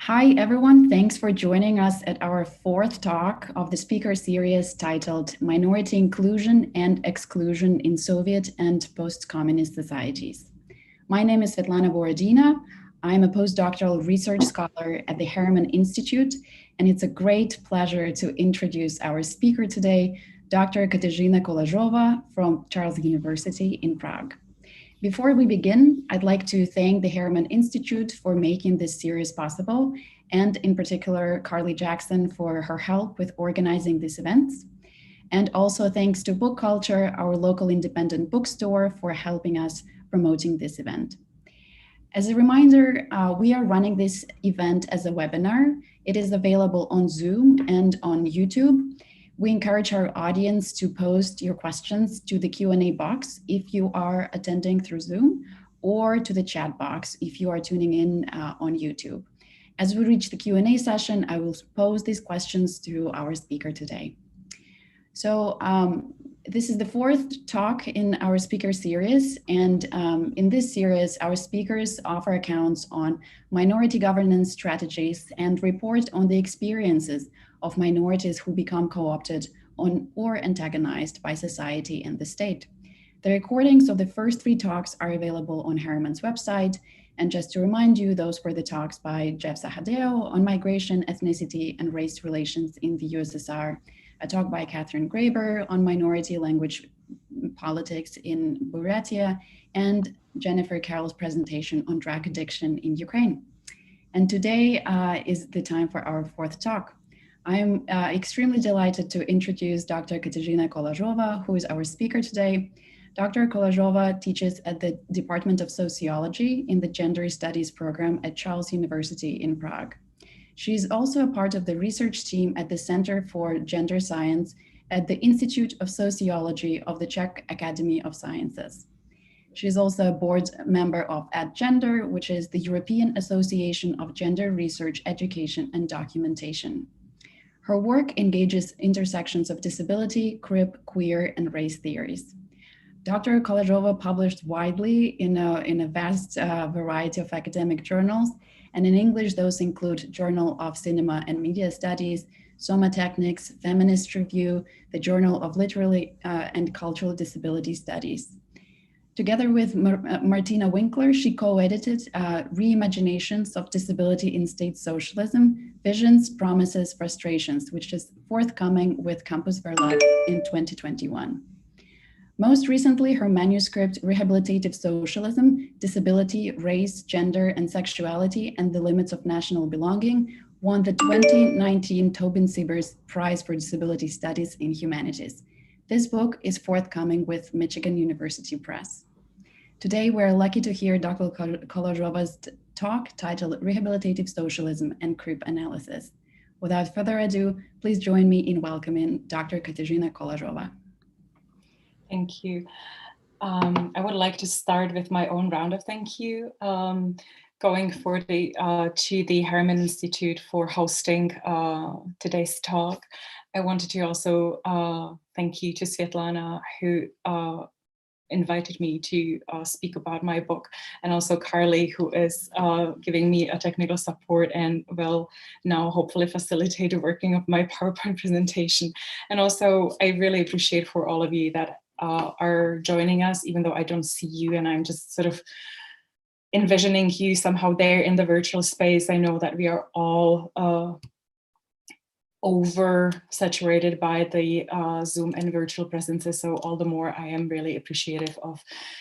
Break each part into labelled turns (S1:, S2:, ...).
S1: Hi, everyone. Thanks for joining us at our fourth talk of the speaker series titled Minority Inclusion and Exclusion in Soviet and Post-Communist Societies. My name is Svetlana Borodina. I'm a postdoctoral research scholar at the Harriman Institute, and it's a great pleasure to introduce our speaker today, Dr. Kateřina Kolářová from Charles University in Prague. Before we begin, I'd like to thank the Harriman Institute for making this series possible, and in particular, Carly Jackson for her help with organizing these events. And also thanks to Book Culture, our local independent bookstore, for helping us promoting this event. As a reminder, we are running this event as a webinar. It is available on Zoom and on YouTube. We encourage our audience to post your questions to the Q&A box if you are attending through Zoom, or to the chat box if you are tuning in on YouTube. As we reach the Q&A session, I will pose these questions to our speaker today. So this is the fourth talk in our speaker series, and in this series, our speakers offer accounts on minority governance strategies and report on the experiences of minorities who become co-opted on or antagonized by society and the state. The recordings of the first three talks are available on Harriman's website. And just to remind you, those were the talks by Jeff Zahadeo on migration, ethnicity, and race relations in the USSR, a talk by Catherine Graeber on minority language politics in Buryatia, and Jennifer Carroll's presentation on drug addiction in Ukraine. And today is the time for our fourth talk. I am extremely delighted to introduce Dr. Kateřina Kolářová, who is our speaker today. Dr. Kolářová teaches at the Department of Sociology in the Gender Studies program at Charles University in Prague. She is also a part of the research team at the Center for Gender Science at the Institute of Sociology of the Czech Academy of Sciences. She is also a board member of AdGender, which is the European Association of Gender Research, Education, and Documentation. Her work engages intersections of disability, crip, queer, and race theories. Dr. Kolářová published widely in a vast variety of academic journals, and in English, those include Journal of Cinema and Media Studies, Soma Technics, Feminist Review, the Journal of Literary and Cultural Disability Studies. Together with Martina Winkler, she co-edited Reimaginations of Disability in State Socialism, Visions, Promises, Frustrations, which is forthcoming with Campus Verlag in 2021. Most recently, her manuscript, Rehabilitative Socialism, Disability, Race, Gender, and Sexuality, and the Limits of National Belonging, won the 2019 Tobin Siebers Prize for Disability Studies in Humanities. This book is forthcoming with Michigan University Press. Today, we're lucky to hear Dr. Kolářová's talk titled Rehabilitative Socialism and Crip Analysis. Without further ado, please join me in welcoming Dr. Kateřina Kolářová.
S2: Thank you. I would like to start with my own round of thank you, going for to the Harriman Institute for hosting today's talk. I wanted to also thank you to Svetlana, who invited me to speak about my book, and also Carly, who is giving me a technical support and will now hopefully facilitate the working of my PowerPoint presentation. And also, I really appreciate for all of you that are joining us, even though I don't see you, and I'm just sort of envisioning you somehow there in the virtual space. I know that we are all oversaturated by the Zoom and virtual presences, so all the more I am really appreciative of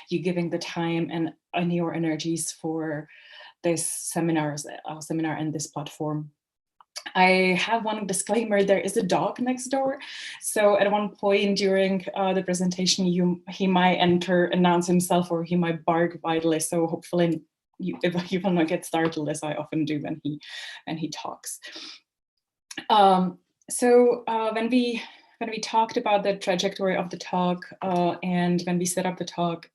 S2: you giving the time and your energies for this seminar and this platform. I have one disclaimer: there is a dog next door, so at one point during the presentation, he might announce himself, or he might bark wildly. So hopefully, you will not get startled, as I often do when he talks. When we talked about the trajectory of the talk and when we set up the talk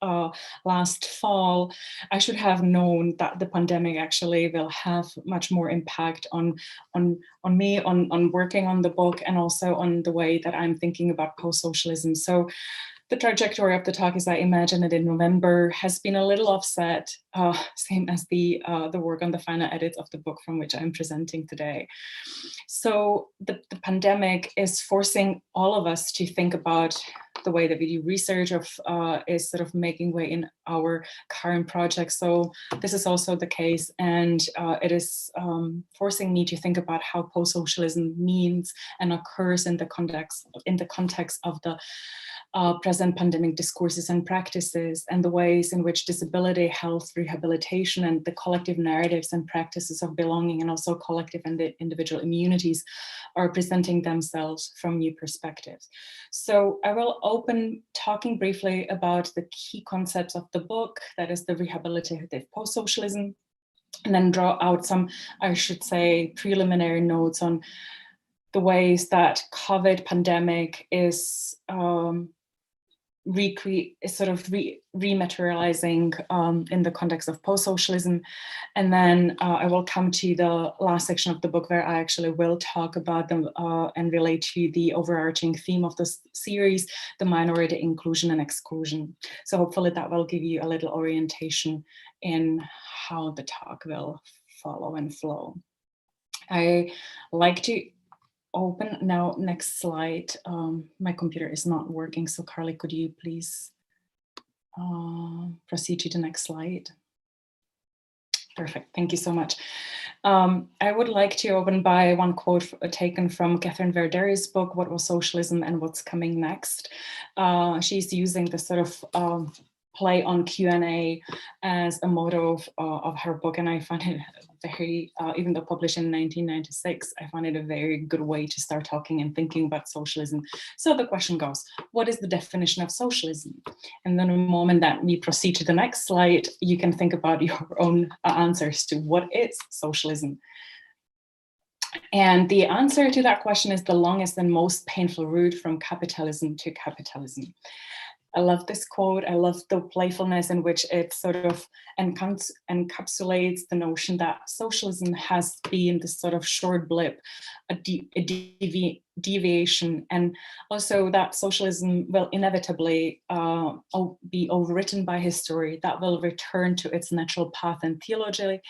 S2: last fall, I should have known that the pandemic actually will have much more impact on me, on working on the book, and also on the way that I'm thinking about post-socialism. So The trajectory of the talk, as I imagine it in November, has been a little offset, same as the work on the final edits of the book from which I'm presenting today. So the pandemic is forcing all of us to think about the way that we do research is sort of making way in our current project. So this is also the case, and it is forcing me to think about how post-socialism means and occurs in the context of the present pandemic discourses and practices, and the ways in which disability, health, rehabilitation, and the collective narratives and practices of belonging, and also collective and the individual immunities, are presenting themselves from new perspectives. So I will open talking briefly about the key concepts of the book, that is the rehabilitative post-socialism, and then draw out some, I should say, preliminary notes on the ways that COVID pandemic is rematerializing in the context of post-socialism. And then I will come to the last section of the book where I actually will talk about them and relate to the overarching theme of this series, the minority inclusion and exclusion. So hopefully that will give you a little orientation in how the talk will follow and flow. I like to open now, next slide. My computer is not working, so Carly, could you please proceed to the next slide? Perfect, thank you so much. I would like to open by one quote taken from Catherine Verderi's book, What Was Socialism and What's Coming Next? She's using the sort of play on Q&A as a motto of her book, and I find it very, even though published in 1996, I find it a very good way to start talking and thinking about socialism. So the question goes, what is the definition of socialism? And then the moment that we proceed to the next slide, you can think about your own answers to what is socialism. And the answer to that question is the longest and most painful route from capitalism to capitalism. I love this quote. I love the playfulness in which it sort of encapsulates the notion that socialism has been this sort of short blip, a deviation, and also that socialism will inevitably be overwritten by history, that will return to its natural path and theologically.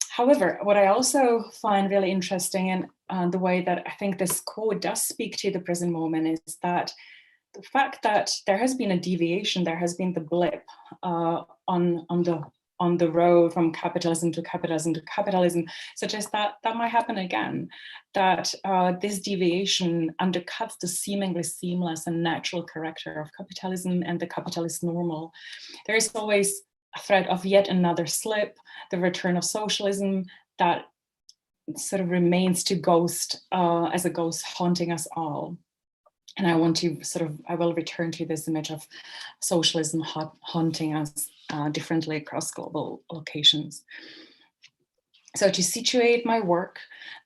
S2: However, what I also find really interesting in the way that I think this quote does speak to the present moment is that the fact that there has been a deviation, there has been the blip on the road from capitalism to capitalism to capitalism, suggests that that might happen again, that this deviation undercuts the seemingly seamless and natural character of capitalism and the capitalist normal. There is always a threat of yet another slip, the return of socialism that sort of remains to ghost as a ghost haunting us all. And I want to I will return to this image of socialism haunting us differently across global locations. So to situate my work,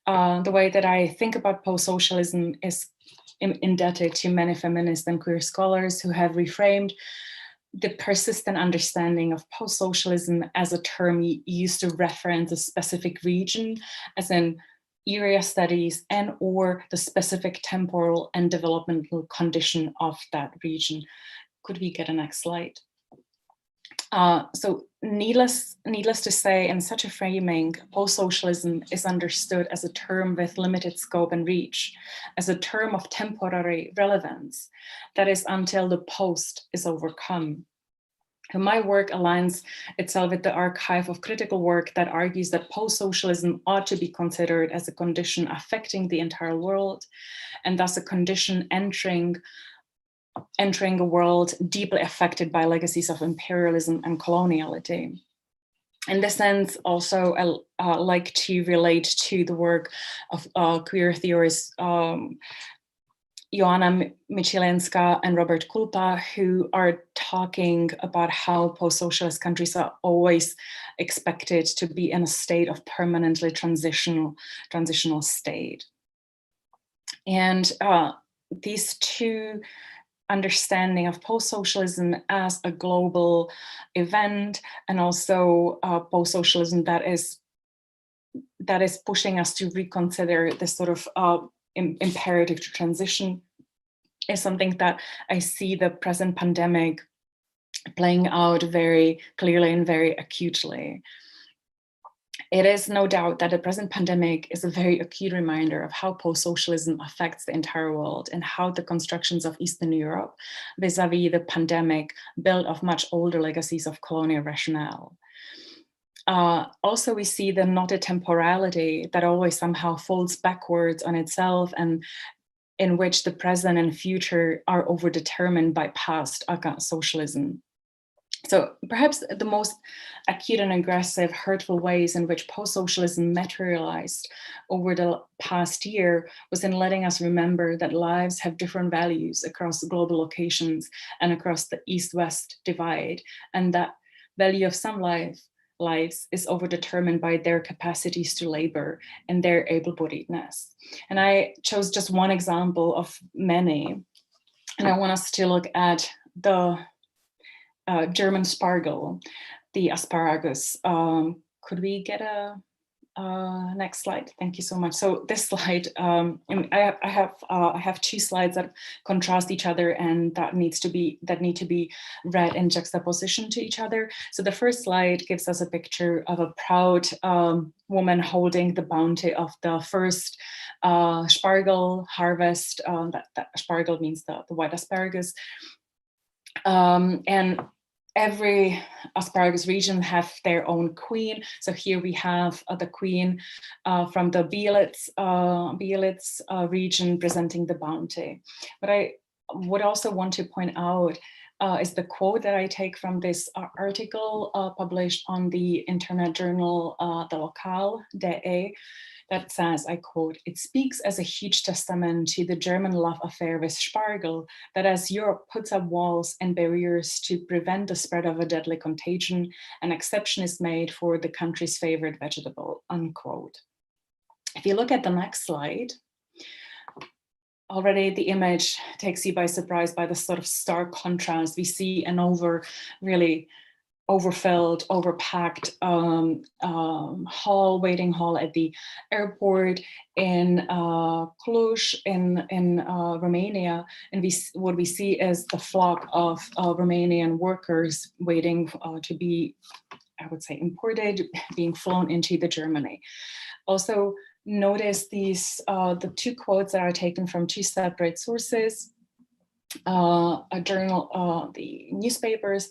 S2: the way that I think about post-socialism is indebted to many feminist and queer scholars who have reframed the persistent understanding of post-socialism as a term used to reference a specific region, as in area studies and or the specific temporal and developmental condition of that region. Could we get a next slide? So needless to say, in such a framing, post-socialism is understood as a term with limited scope and reach, as a term of temporary relevance, that is until the post is overcome. And my work aligns itself with the archive of critical work that argues that post-socialism ought to be considered as a condition affecting the entire world, and thus a condition entering a world deeply affected by legacies of imperialism and coloniality. In this sense, also, I like to relate to the work of queer theorists Joanna Michilenska and Robert Kulpa, who are talking about how post-socialist countries are always expected to be in a state of permanently transitional state. And these two understanding of post-socialism as a global event, and also post-socialism that is pushing us to reconsider this sort of imperative to transition, is something that I see the present pandemic playing out very clearly and very acutely. It is no doubt that the present pandemic is a very acute reminder of how post-socialism affects the entire world and how the constructions of Eastern Europe vis-a-vis the pandemic build off much older legacies of colonial rationale. Also, we see the knotted temporality that always somehow folds backwards on itself, and in which the present and future are overdetermined by past socialism. So perhaps the most acute and aggressive, hurtful ways in which post-socialism materialized over the past year was in letting us remember that lives have different values across global locations and across the East-West divide, and that value of some lives is overdetermined by their capacities to labor and their able-bodiedness. And I chose just one example of many, and I want us to look at the German spargel, the asparagus. Could we get a next slide? Thank you so much. So this slide, I have two slides that contrast each other and that need to be read in juxtaposition to each other. So the first slide gives us a picture of a proud woman holding the bounty of the first spargel harvest. That spargel means the white asparagus. And every asparagus region have their own queen. So here we have the queen from the Bielitz region presenting the bounty. But I would also want to point out is the quote that I take from this article published on the internet journal, the Lokal.de, that says, I quote, "It speaks as a huge testament to the German love affair with Spargel, that as Europe puts up walls and barriers to prevent the spread of a deadly contagion, an exception is made for the country's favorite vegetable," unquote. If you look at the next slide, already the image takes you by surprise by the sort of stark contrast. We see an really overfilled, overpacked waiting hall at the airport in Cluj in Romania, and what we see is the flock of Romanian workers waiting to be, I would say, imported, being flown into the Germany. Also, notice these the two quotes that are taken from two separate sources. A journal, the newspapers.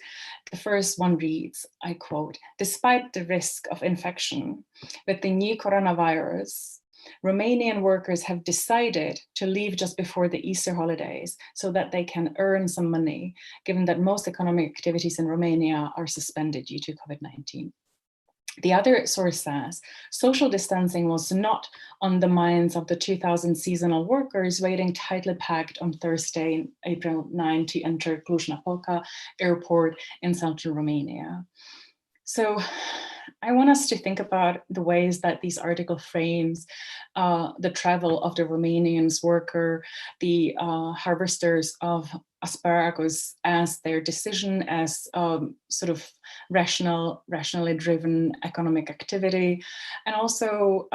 S2: The first one reads, I quote, "Despite the risk of infection with the new coronavirus, Romanian workers have decided to leave just before the Easter holidays so that they can earn some money, given that most economic activities in Romania are suspended due to COVID-19. The other source says, social distancing was not on the minds of the 2,000 seasonal workers waiting tightly packed on Thursday, April 9, to enter Cluj-Napoca airport in central Romania." So I want us to think about the ways that this article frames the travel of the Romanians worker, the harvesters of asparagus, as their decision, as sort of rationally driven economic activity, and also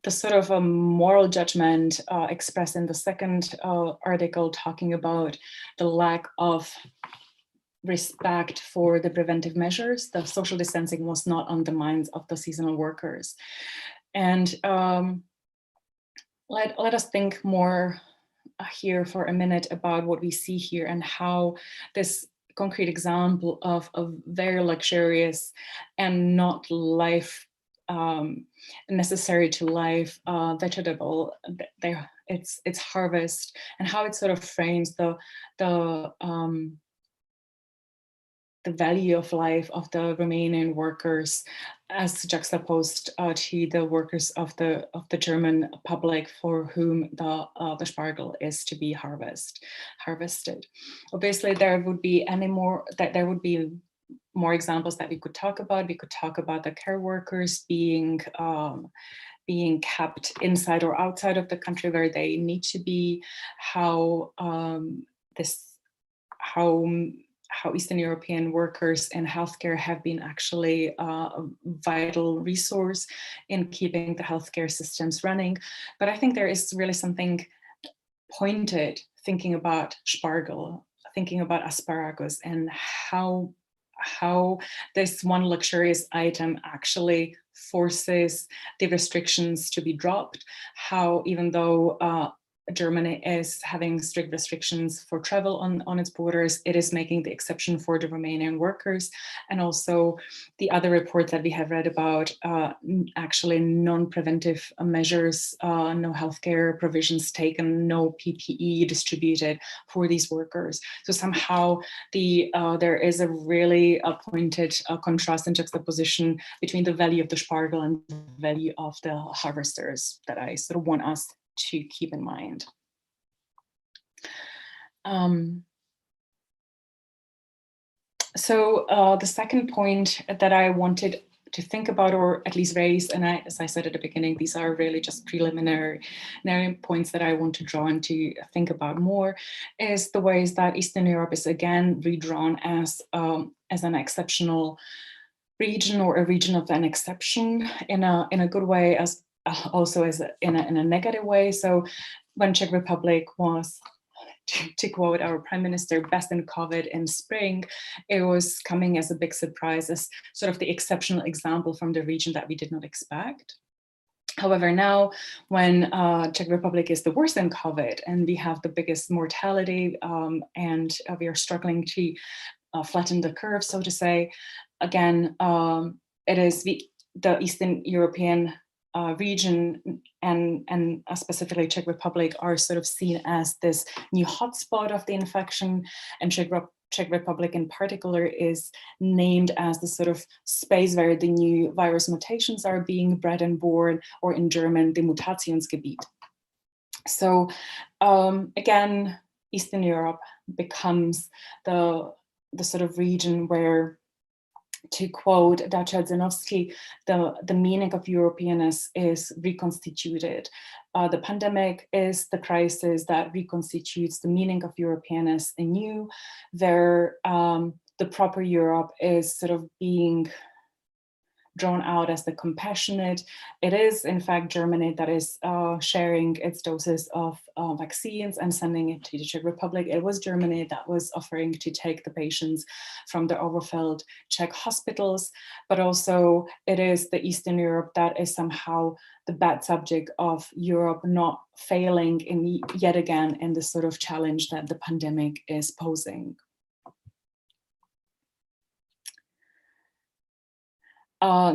S2: the sort of a moral judgment expressed in the second article, talking about the lack of respect for the preventive measures. The social distancing was not on the minds of the seasonal workers. And let us think more here for a minute about what we see here and how this concrete example of a very luxurious and not life necessary to life vegetable, its harvest, and how it sort of frames the value of life of the Romanian workers as juxtaposed to the workers of the German public, for whom the spargel is to be harvested. Obviously, there would be more examples that we could talk about. We could talk about the care workers being kept inside or outside of the country where they need to be, how Eastern European workers in healthcare have been actually a vital resource in keeping the healthcare systems running. But I think there is really something pointed thinking about spargel, thinking about asparagus, and how this one luxurious item actually forces the restrictions to be dropped, how even though Germany is having strict restrictions for travel on its borders, it is making the exception for the Romanian workers. And also the other report that we have read about, actually non-preventive measures, no healthcare provisions taken, no PPE distributed for these workers. So somehow there is a really pointed contrast and juxtaposition between the value of the spargel and the value of the harvesters that I sort of want us to keep in mind. So the second point that I wanted to think about, or at least raise, and as I said at the beginning, these are really just preliminary points that I want to draw and to think about more, is the ways that Eastern Europe is again redrawn as an exceptional region, or a region of an exception, in a good way, as also as in a negative way. So when Czech Republic was, to quote our prime minister, best in COVID in spring, it was coming as a big surprise, as sort of the exceptional example from the region that we did not expect. However, now when Czech Republic is the worst in COVID and we have the biggest mortality, and we are struggling to flatten the curve, so to say, again, it is the Eastern European region and specifically Czech Republic are sort of seen as this new hotspot of the infection, and Czech Republic in particular is named as the sort of space where the new virus mutations are being bred and born, or in German, the Mutationsgebiet. So again, Eastern Europe becomes the sort of region where, to quote Dacia Zinovsky, the meaning of Europeanness is reconstituted. The pandemic is the crisis that reconstitutes the meaning of Europeanness anew, where the proper Europe is sort of being drawn out as the compassionate. It is, in fact, Germany that is sharing its doses of vaccines and sending it to the Czech Republic. It was Germany that was offering to take the patients from the overfilled Czech hospitals, but also it is the Eastern Europe that is somehow the bad subject of Europe not failing yet again in the sort of challenge that the pandemic is posing.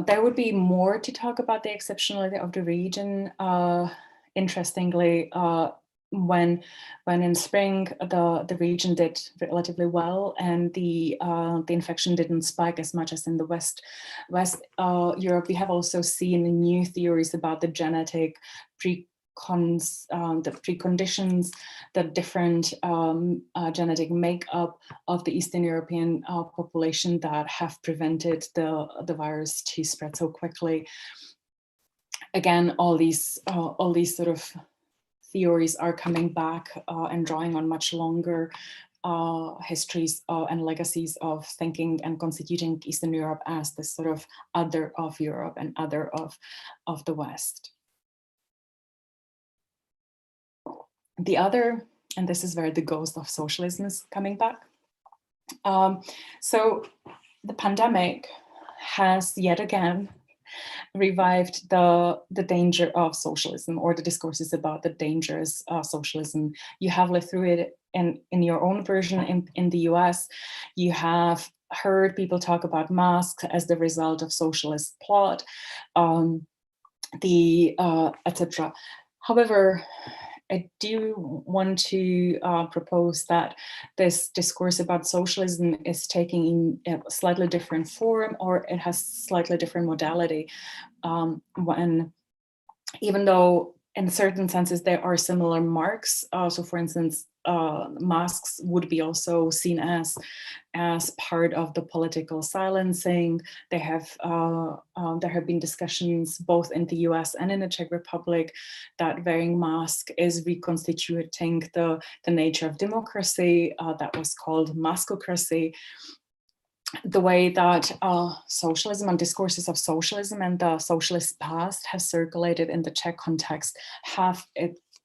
S2: There would be more to talk about the exceptionality of the region. Interestingly, when in spring the region did relatively well, and the infection didn't spike as much as in the West Europe, we have also seen new theories about the genetic the preconditions, the different genetic makeup of the Eastern European population that have prevented the virus to spread so quickly. Again, all these sort of theories are coming back and drawing on much longer histories and legacies of thinking and constituting Eastern Europe as this sort of other of Europe and other of the West. The other, and this is where the ghost of socialism is coming back. So the pandemic has yet again revived the danger of socialism, or the discourses about the dangers of socialism. You have lived through it in your own version in the US. You have heard people talk about masks as the result of socialist plot, etc. However, I do want to propose that this discourse about socialism is taking a slightly different form, or it has slightly different modality. When, even though in certain senses there are similar marks, so for instance, masks would be also seen as part of the political silencing. There have been discussions both in the US and in the Czech Republic that wearing mask is reconstituting the nature of democracy that was called maskocracy. The way that socialism and discourses of socialism and the socialist past have circulated in the Czech context have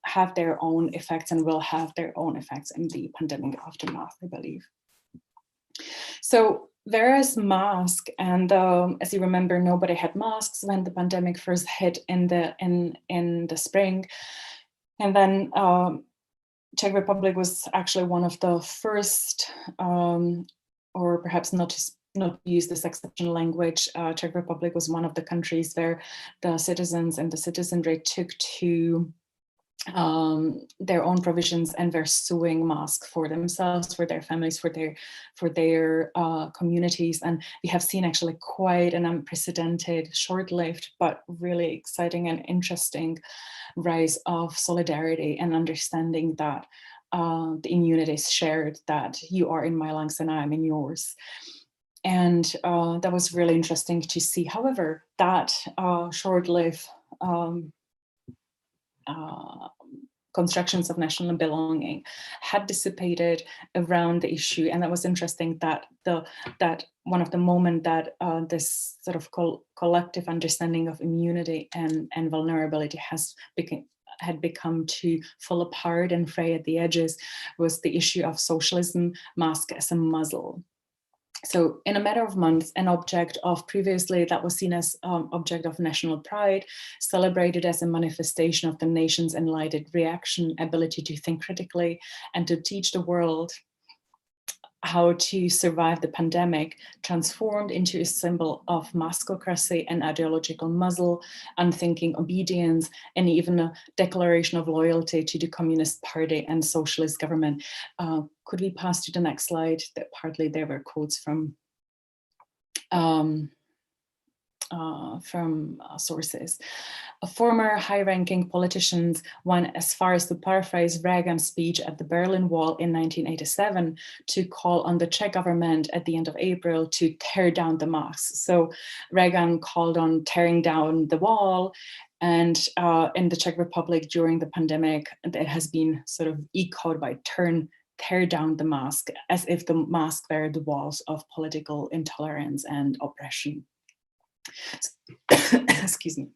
S2: have their own effects and will have their own effects in the pandemic aftermath, I believe. So whereas mask, and as you remember, nobody had masks when the pandemic first hit in the spring, and then Czech Republic was actually one of the first, or perhaps not use this exceptional language. Czech Republic was one of the countries where the citizens and the citizenry took to their own provisions and were suing masks for themselves, for their families, for their communities. And we have seen actually quite an unprecedented, short-lived, but really exciting and interesting rise of solidarity and understanding that the immunity is shared, that you are in my lungs and I'm in yours. And that was really interesting to see. However, that short-lived constructions of national belonging had dissipated around the issue, and that was interesting. That one of the moment that this sort of collective understanding of immunity and vulnerability had become to fall apart and fray at the edges was the issue of socialism, mask as a muzzle. So in a matter of months, an object of previously that was seen as object of national pride, celebrated as a manifestation of the nation's enlightened reaction, ability to think critically and to teach the world how to survive the pandemic, transformed into a symbol of maskocracy and ideological muzzle, unthinking obedience, and even a declaration of loyalty to the Communist Party and socialist government. Could we pass to the next slide? That partly there were quotes from sources. Former high-ranking politicians went as far as to paraphrase Reagan's speech at the Berlin Wall in 1987 to call on the Czech government at the end of April to tear down the masks. So Reagan called on tearing down the wall, and in the Czech Republic during the pandemic, it has been sort of echoed by tear down the mask, as if the mask were the walls of political intolerance and oppression. Excuse me.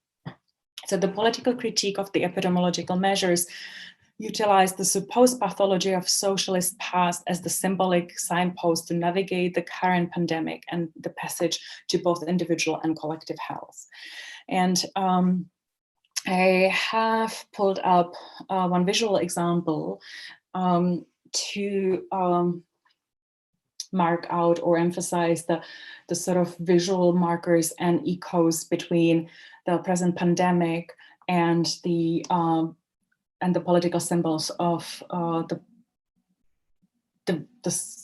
S2: So the political critique of the epidemiological measures utilized the supposed pathology of socialist past as the symbolic signpost to navigate the current pandemic and the passage to both individual and collective health. And I have pulled up one visual example to mark out or emphasize the sort of visual markers and echoes between the present pandemic and the political symbols of the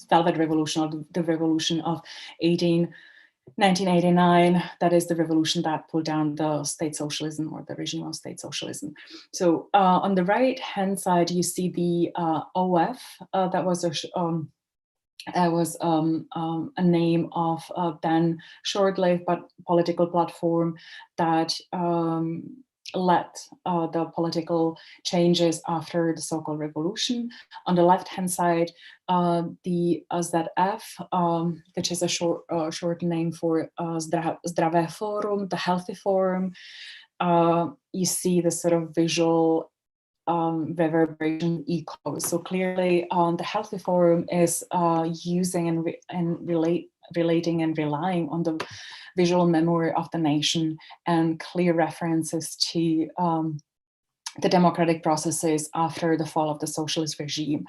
S2: Velvet Revolution, or the revolution of 1989. That is the revolution that pulled down the state socialism, or the regime of state socialism. So on the right hand side, you see the OF. That was a name of then short-lived but political platform that led the political changes after the so-called revolution. On the left-hand side, the ZF, which is a short name for Zdravé Forum, the Healthy Forum. You see the sort of visual reverberation echoes. So clearly, the Healthy Forum is using and relating and relying on the visual memory of the nation and clear references to the democratic processes after the fall of the socialist regime.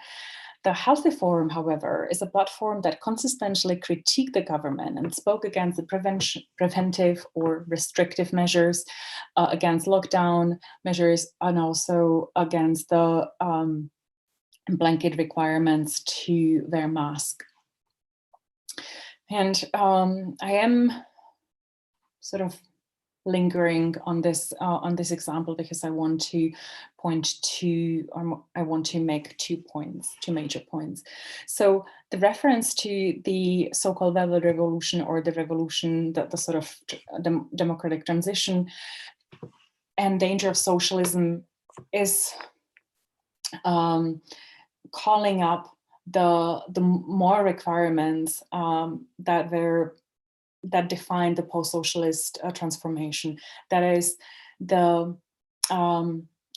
S2: The Healthy Forum, however, is a platform that consistently critiqued the government and spoke against the preventive or restrictive measures, against lockdown measures, and also against the blanket requirements to wear masks. And I am sort of lingering on this example because I want to point to, I want to make two major points. So the reference to the so-called Velvet Revolution, or the revolution, the sort of democratic transition and danger of socialism, is calling up the more requirements that define the post-socialist transformation. That is the,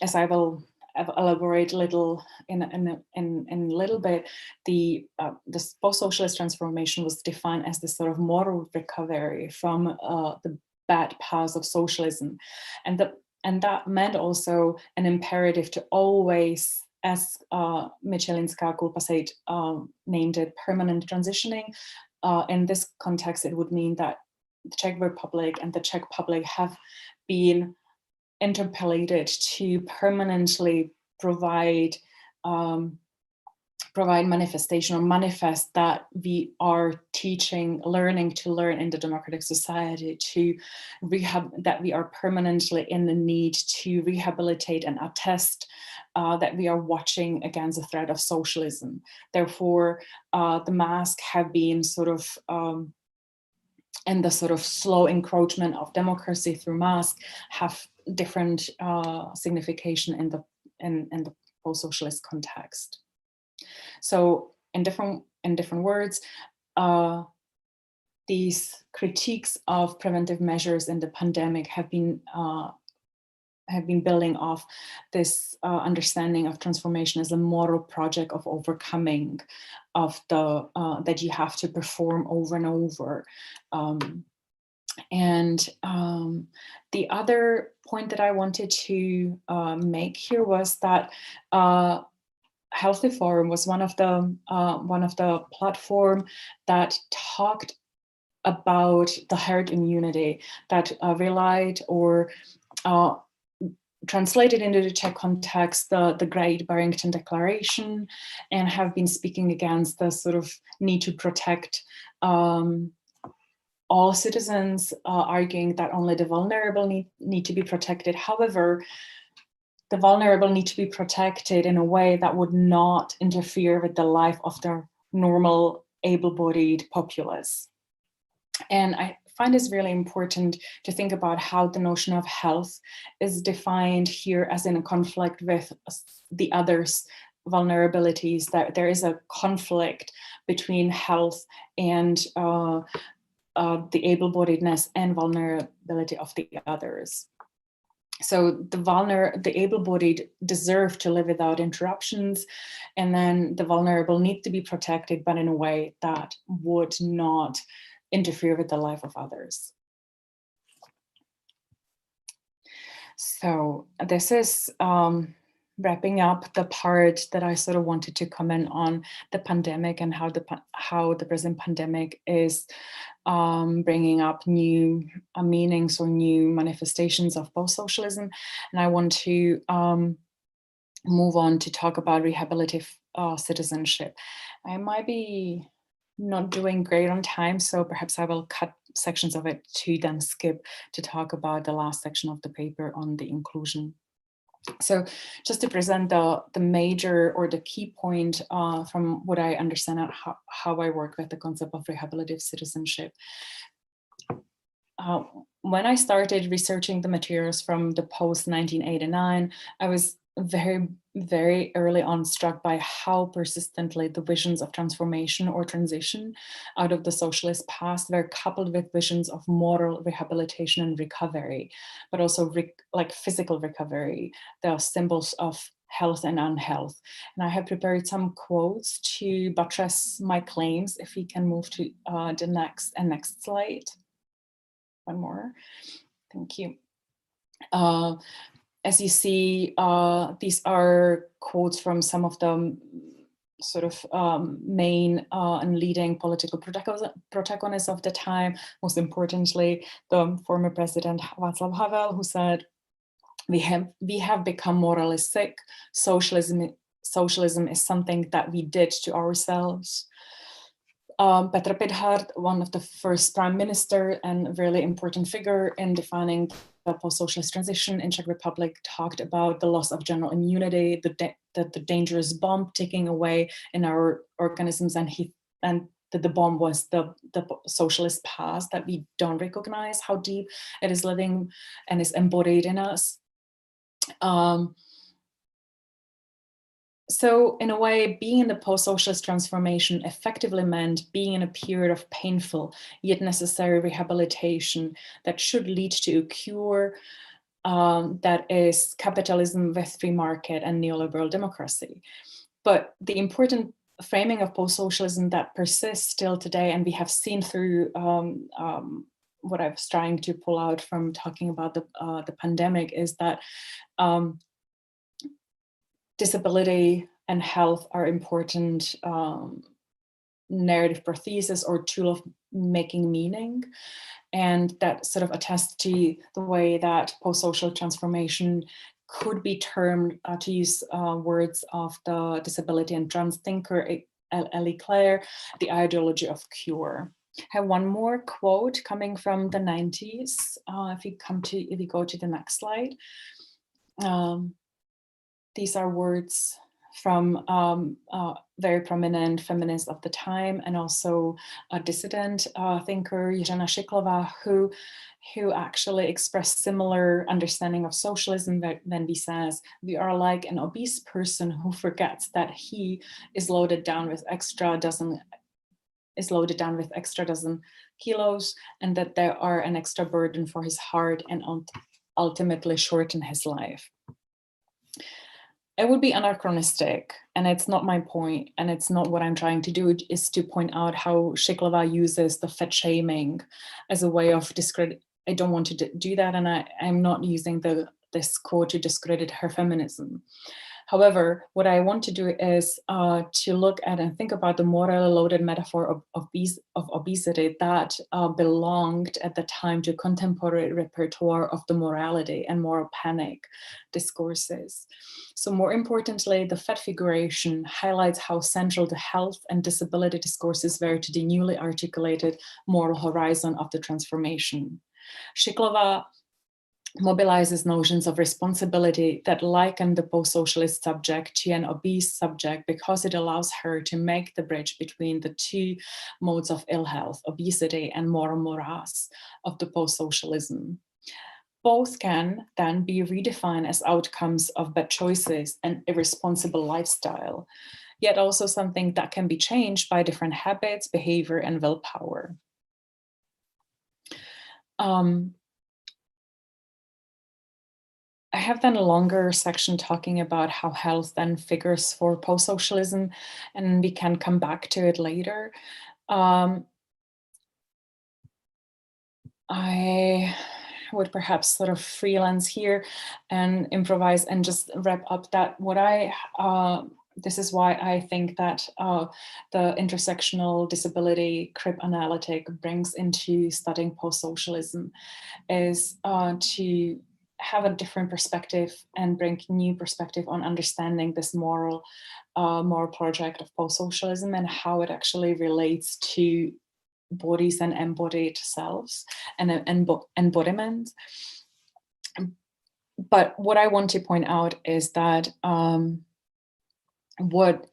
S2: as I will elaborate little in a little bit, the post-socialist transformation was defined as this sort of moral recovery from the bad paths of socialism, and that meant also an imperative to always, as Michelinská Kulpaseit named it, permanent transitioning. In this context, it would mean that the Czech Republic and the Czech public have been interpellated to permanently provide manifestation or manifest that we are learning to learn in the democratic society, that we are permanently in the need to rehabilitate and attest that we are watching against the threat of socialism. Therefore, the masks have been sort of and the sort of slow encroachment of democracy through mask have different signification in the post-socialist context. So in different words, these critiques of preventive measures in the pandemic have been building off this understanding of transformation as a moral project of overcoming of the that you have to perform over and over. The other point that I wanted to make here was that Healthy Forum was one of the platform that talked about the herd immunity, that relied or translated into the Czech context the Great Barrington Declaration, and have been speaking against the sort of need to protect all citizens, arguing that only the vulnerable need to be protected. However, the vulnerable need to be protected in a way that would not interfere with the life of the normal able-bodied populace. And I find it's really important to think about how the notion of health is defined here as in a conflict with the others' vulnerabilities, that there is a conflict between health and the able-bodiedness and vulnerability of the others. So the able-bodied deserve to live without interruptions, and then the vulnerable need to be protected, but in a way that would not interfere with the life of others. So this is wrapping up the part that I sort of wanted to comment on the pandemic and how the present pandemic is bringing up new meanings or new manifestations of post-socialism. And I want to move on to talk about rehabilitative citizenship. I might be not doing great on time, so perhaps I will cut sections of it to then skip to talk about the last section of the paper on the inclusion. So just to present the major or the key point from what I understand and how I work with the concept of rehabilitative citizenship. When I started researching the materials from the post-1989, I was very, very early on struck by how persistently the visions of transformation or transition out of the socialist past were coupled with visions of moral rehabilitation and recovery, but also like physical recovery, the symbols of health and unhealth. And I have prepared some quotes to buttress my claims. If we can move to the next slide. One more. Thank you. As you see, these are quotes from some of the sort of main and leading political protagonists of the time. Most importantly, the former president Václav Havel, who said, we have become morally sick. Socialism is something that we did to ourselves. Petr Pidhart, one of the first prime minister and really important figure in defining the post-socialist transition in Czech Republic, talked about the loss of general immunity, the dangerous bomb ticking away in our organisms, and that the bomb was the socialist past, that we don't recognize how deep it is living and is embodied in us. So in a way, being in the post-socialist transformation effectively meant being in a period of painful yet necessary rehabilitation that should lead to a cure that is capitalism with free market and neoliberal democracy. But the important framing of post-socialism that persists still today, and we have seen through what I was trying to pull out from talking about the pandemic, is that disability and health are important narrative prosthesis or tool of making meaning. And that sort of attests to the way that post-social transformation could be termed, to use words of the disability and trans thinker Ellie Clare, the ideology of cure. I have one more quote coming from the 90s. If we go to the next slide. These are words from very prominent feminists of the time, and also a dissident thinker, Kateřina Kolářová, who actually expressed similar understanding of socialism when he says, "We are like an obese person who forgets that he is loaded down with extra dozen kilos, and that there are an extra burden for his heart and ultimately shorten his life." It would be anachronistic, and it's not my point, and it's not what I'm trying to do, is to point out how Kolářová uses the fat shaming as a way of discredit. I don't want to do that, and I'm not using this quote to discredit her feminism. However, what I want to do is to look at and think about the morally loaded metaphor of obesity that belonged at the time to contemporary repertoire of the morality and moral panic discourses. So more importantly, the fat figuration highlights how central the health and disability discourses were to the newly articulated moral horizon of the transformation. Kolářová mobilizes notions of responsibility that liken the post-socialist subject to an obese subject because it allows her to make the bridge between the two modes of ill health, obesity and moral morass of the post-socialism. Both can then be redefined as outcomes of bad choices and irresponsible lifestyle, yet also something that can be changed by different habits, behavior, and willpower. I have then a longer section talking about how health then figures for post-socialism, and we can come back to it later. I would perhaps sort of freelance here and improvise and just wrap up that this is why I think that the intersectional disability crib analytic brings into studying post-socialism is to have a different perspective and bring new perspective on understanding this moral project of post-socialism and how it actually relates to bodies and embodied selves and embodiment. But what I want to point out is that what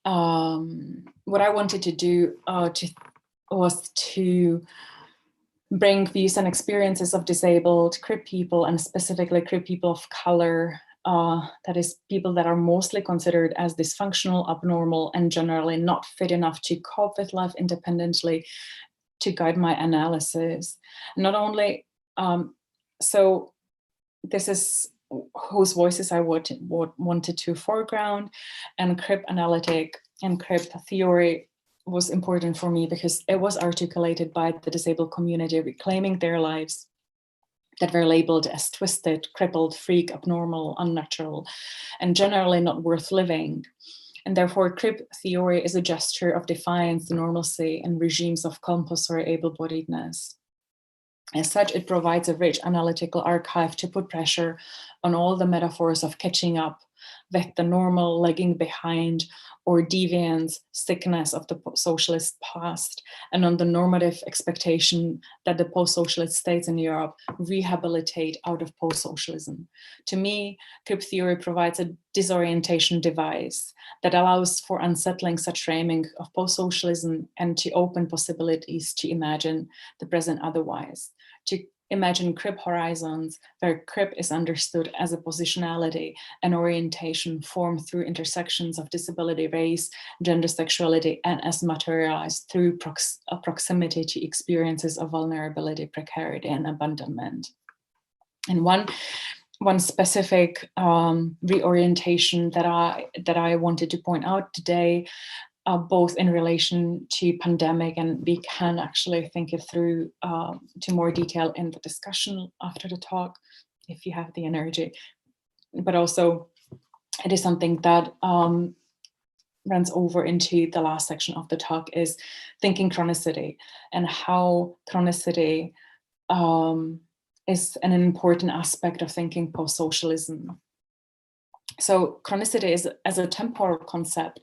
S2: I wanted to do was to bring views and experiences of disabled crib people, and specifically crib people of color, that is people that are mostly considered as dysfunctional, abnormal, and generally not fit enough to cope with life independently, to guide my analysis. Not only, so this is whose voices I wanted to foreground, and crib analytic and crib theory was important for me because it was articulated by the disabled community reclaiming their lives that were labeled as twisted, crippled, freak, abnormal, unnatural, and generally not worth living. And therefore, crib theory is a gesture of defiance to normalcy and regimes of compulsory able-bodiedness. As such, it provides a rich analytical archive to put pressure on all the metaphors of catching up with the normal, lagging behind, or deviance, sickness of the socialist past, and on the normative expectation that the post-socialist states in Europe rehabilitate out of post-socialism. To me, crib theory provides a disorientation device that allows for unsettling such framing of post-socialism and to open possibilities to imagine the present otherwise, to imagine crib horizons where crib is understood as a positionality and orientation formed through intersections of disability, race, gender, sexuality, and as materialized through proximity to experiences of vulnerability, precarity, and abandonment. And one specific reorientation that I wanted to point out today, both in relation to pandemic, and we can actually think it through to more detail in the discussion after the talk, if you have the energy, but also it is something that runs over into the last section of the talk, is thinking chronicity, and how chronicity is an important aspect of thinking post-socialism. So chronicity is, as a temporal concept,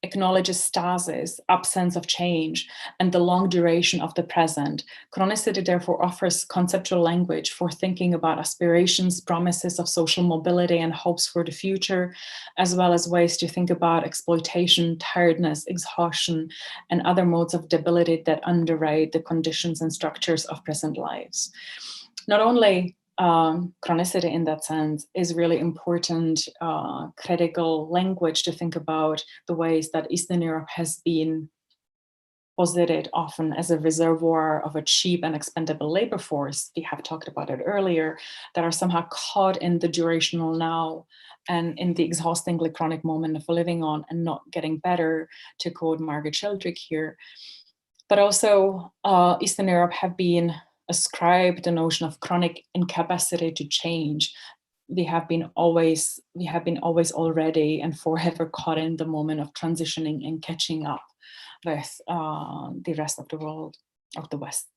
S2: acknowledges stasis, absence of change, and the long duration of the present. Chronicity therefore offers conceptual language for thinking about aspirations, promises of social mobility, and hopes for the future, as well as ways to think about exploitation, tiredness, exhaustion, and other modes of debility that underrate the conditions and structures of present lives. Not only chronicity in that sense is really important critical language to think about the ways that Eastern Europe has been posited often as a reservoir of a cheap and expendable labor force. We have talked about it earlier, that are somehow caught in the durational now and in the exhaustingly chronic moment of living on and not getting better, to quote Margaret Sheldrake here. But also Eastern Europe have been ascribed the notion of chronic incapacity to change. We have been always already and forever caught in the moment of transitioning and catching up with the rest of the world, of the rest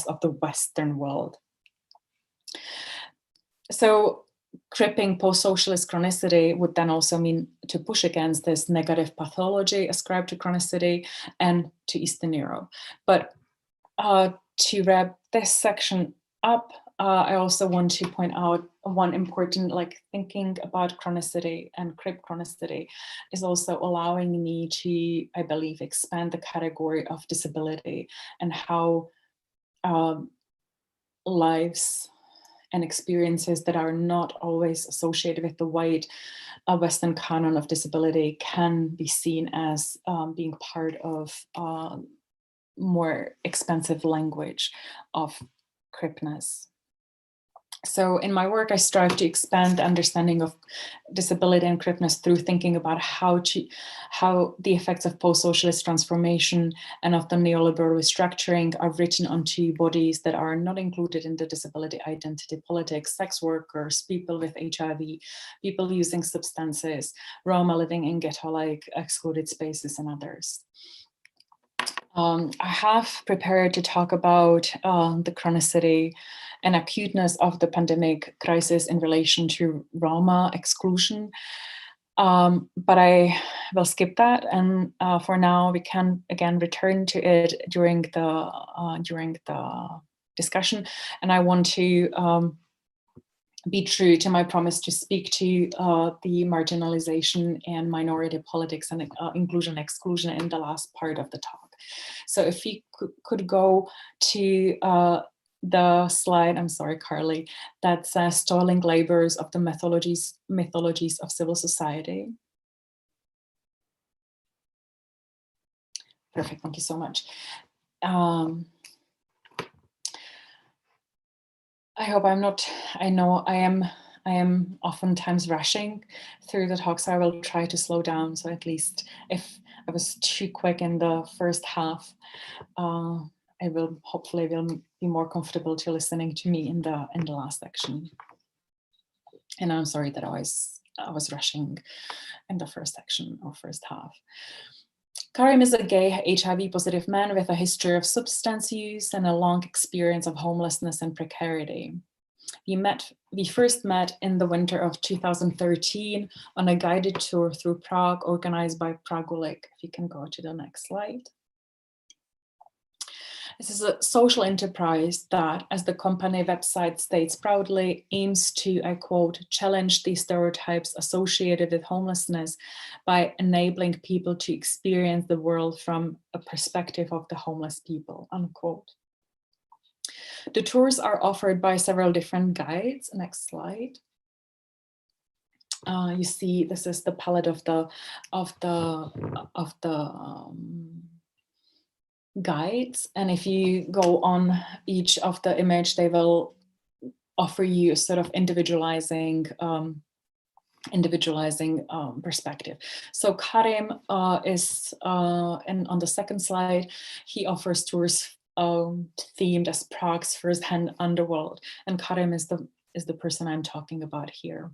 S2: of the Western world. So cripping post-socialist chronicity would then also mean to push against this negative pathology ascribed to chronicity and to Eastern Europe. But to wrap this section up, I also want to point out one important, thinking about chronicity and crip chronicity is also allowing me to, I believe, expand the category of disability and how lives and experiences that are not always associated with the white Western canon of disability can be seen as being part of more expansive language of cripness. So in my work, I strive to expand the understanding of disability and cripness through thinking about how the effects of post-socialist transformation and of the neoliberal restructuring are written onto bodies that are not included in the disability identity politics: sex workers, people with HIV, people using substances, Roma living in ghetto-like excluded spaces, and others. I have prepared to talk about the chronicity and acuteness of the pandemic crisis in relation to Roma exclusion, but I will skip that, and for now we can again return to it during the discussion. And I want to be true to my promise to speak to the marginalization and minority politics and inclusion exclusion in the last part of the talk. So if you could go to the slide, I'm sorry, Carly, that says Stalling Labors of the Mythologies of Civil Society. Perfect, thank you so much. I hope I'm not, I know I am oftentimes rushing through the talk, so I will try to slow down. So at least if I was too quick in the first half, I will hopefully be more comfortable to listening to me in the last section. And I'm sorry that I was rushing in the first section or first half. Karim is a gay HIV positive man with a history of substance use and a long experience of homelessness and precarity. We first met in the winter of 2013 on a guided tour through Prague organized by Pragulik. If you can go to the next slide. This is a social enterprise that, as the company website states proudly, aims to, I quote, challenge the stereotypes associated with homelessness by enabling people to experience the world from a perspective of the homeless people, unquote. The tours are offered by several different guides. Next slide. You see, this is the palette of the guides, and if you go on each of the image, they will offer you a sort of individualizing perspective. So Karim is, and on the second slide, he offers tours themed as Prague's first-hand underworld, and Karim is the person I'm talking about here.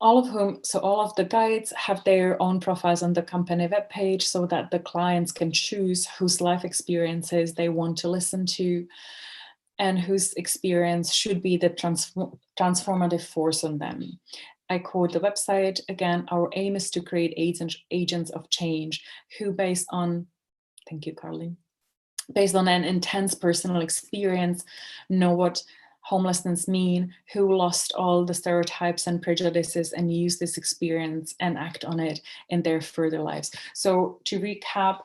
S2: All of the guides have their own profiles on the company webpage so that the clients can choose whose life experiences they want to listen to and whose experience should be the transformative force on them. I quote the website again: our aim is to create agents of change who, based on, thank you, Carly, based on an intense personal experience, know what homelessness mean, who lost all the stereotypes and prejudices and use this experience and act on it in their further lives. So to recap,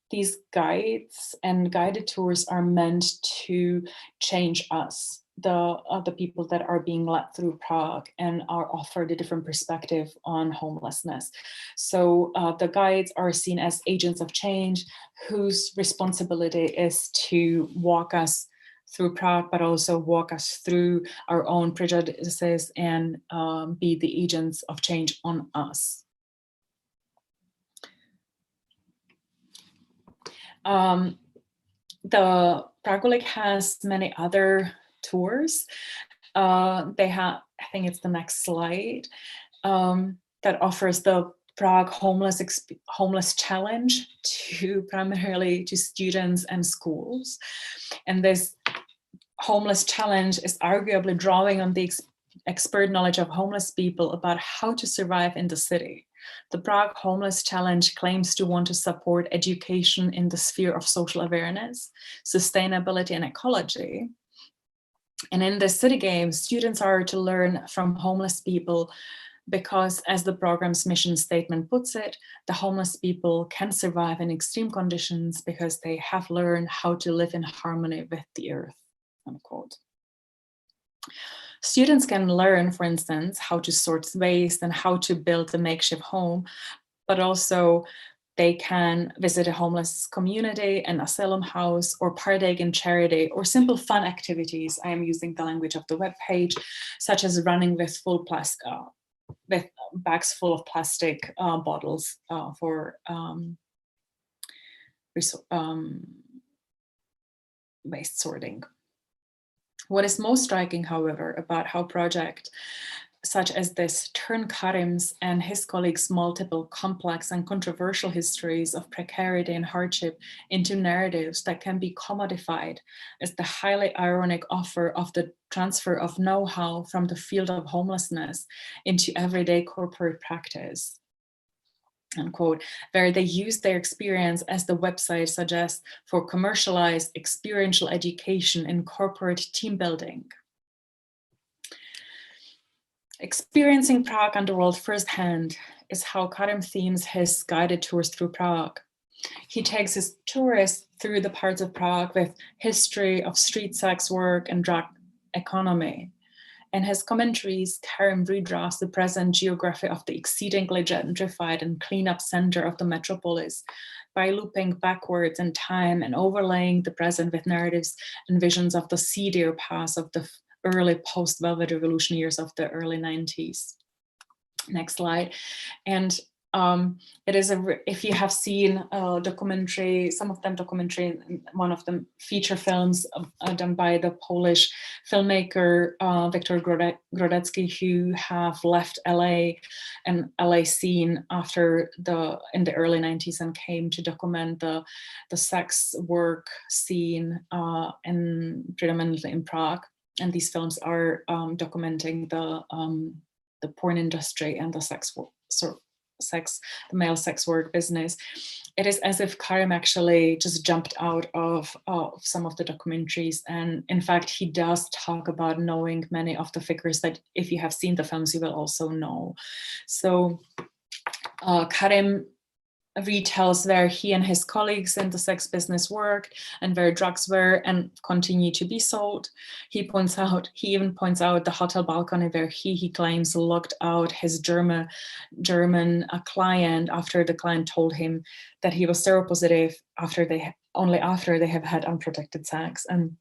S2: these guides and guided tours are meant to change us, the people that are being led through Prague, and are offered a different perspective on homelessness. So the guides are seen as agents of change whose responsibility is to walk us through Prague, but also walk us through our own prejudices and be the agents of change on us. The Prague League has many other tours. They have, I think it's the next slide, that offers the Prague homeless challenge primarily to students and schools. And this homeless challenge is arguably drawing on the expert knowledge of homeless people about how to survive in the city. The Prague Homeless Challenge claims to want to support education in the sphere of social awareness, sustainability, and ecology. And in the city game, students are to learn from homeless people because, as the program's mission statement puts it, the homeless people can survive in extreme conditions because they have learned how to live in harmony with the earth, unquote. Students can learn, for instance, how to sort waste and how to build a makeshift home, but also they can visit a homeless community, an asylum house, or partake in charity or simple fun activities. I am using the language of the webpage, such as running with with bags full of plastic bottles for waste sorting. What is most striking, however, about how projects such as this turn Karim's and his colleagues' multiple complex and controversial histories of precarity and hardship into narratives that can be commodified is the highly ironic offer of the transfer of know-how from the field of homelessness into everyday corporate practice, unquote, where they use their experience, as the website suggests, for commercialized experiential education in corporate team building. Experiencing Prague underworld firsthand is how Karim themes his guided tours through Prague. He takes his tourists through the parts of Prague with history of street sex work and drug economy. In his commentaries, Karim redrafts the present geography of the exceedingly gentrified and clean-up center of the metropolis by looping backwards in time and overlaying the present with narratives and visions of the seedier past of the early post-Velvet Revolution years of the early 90s. Next slide. And it is if you have seen a documentary, some of them documentary, one of them feature films done by the Polish filmmaker Viktor Grodecki, who have left LA and LA scene in the early 90s and came to document the sex work scene predominantly in Prague. And these films are documenting the porn industry and the male sex work business. It is as if Karim actually just jumped out of some of the documentaries. And in fact, he does talk about knowing many of the figures that if you have seen the films, you will also know. So Karim retells where he and his colleagues in the sex business worked and where drugs were and continue to be sold. He even points out the hotel balcony where he claims locked out his German client after the client told him that he was seropositive only after they have had unprotected sex. And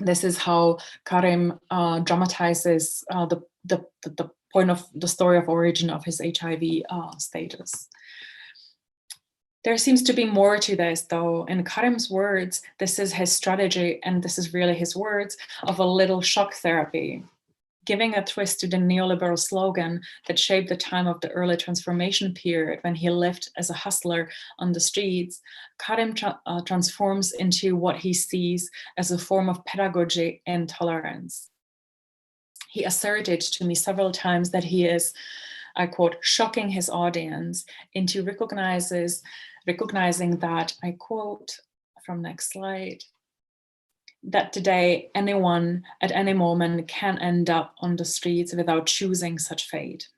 S2: This is how Karim dramatizes the point of the story of origin of his HIV status. There seems to be more to this, though. In Karim's words, this is his strategy, and this is really his words, of a little shock therapy. Giving a twist to the neoliberal slogan that shaped the time of the early transformation period when he lived as a hustler on the streets, Karim transforms into what he sees as a form of pedagogy and tolerance. He asserted to me several times that he is, I quote, shocking his audience into recognizing that, I quote from next slide, that today anyone at any moment can end up on the streets without choosing such fate.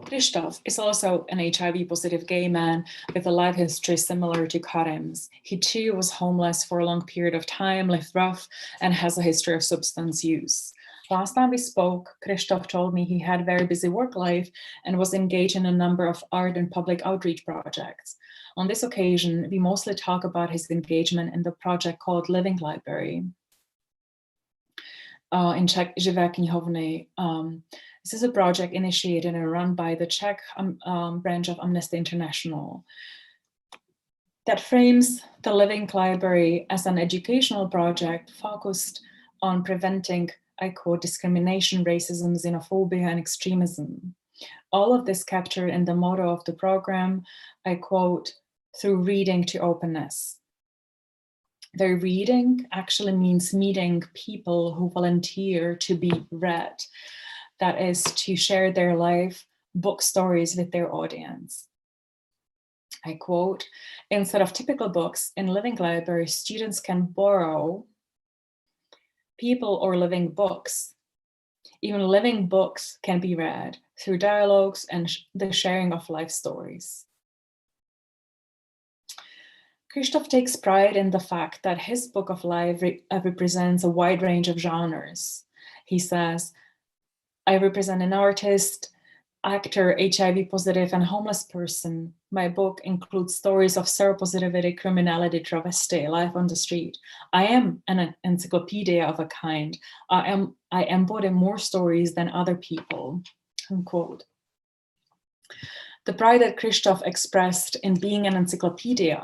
S2: Krzysztof is also an HIV-positive gay man with a life history similar to Karim's. He too was homeless for a long period of time, lived rough, and has a history of substance use. Last time we spoke, Krzysztof told me he had a very busy work life and was engaged in a number of art and public outreach projects. On this occasion, we mostly talk about his engagement in the project called Living Library. In Czech, Živé knihovny. This is a project initiated and run by the Czech branch of Amnesty International that frames the Living Library as an educational project focused on preventing, I quote, discrimination, racism, xenophobia, and extremism. All of this captured in the motto of the program, I quote, through reading to openness. The reading actually means meeting people who volunteer to be read. That is to share their life, book stories with their audience. I quote, instead of typical books in Living Library, students can borrow people or living books. Even living books can be read through dialogues and the sharing of life stories. Krzysztof takes pride in the fact that his book of life represents a wide range of genres. He says, I represent an artist, actor, HIV positive, and homeless person. My book includes stories of seropositivity, criminality, travesty, life on the street. I am an encyclopedia of a kind. I embody more stories than other people, unquote. The pride that Krzysztof expressed in being an encyclopedia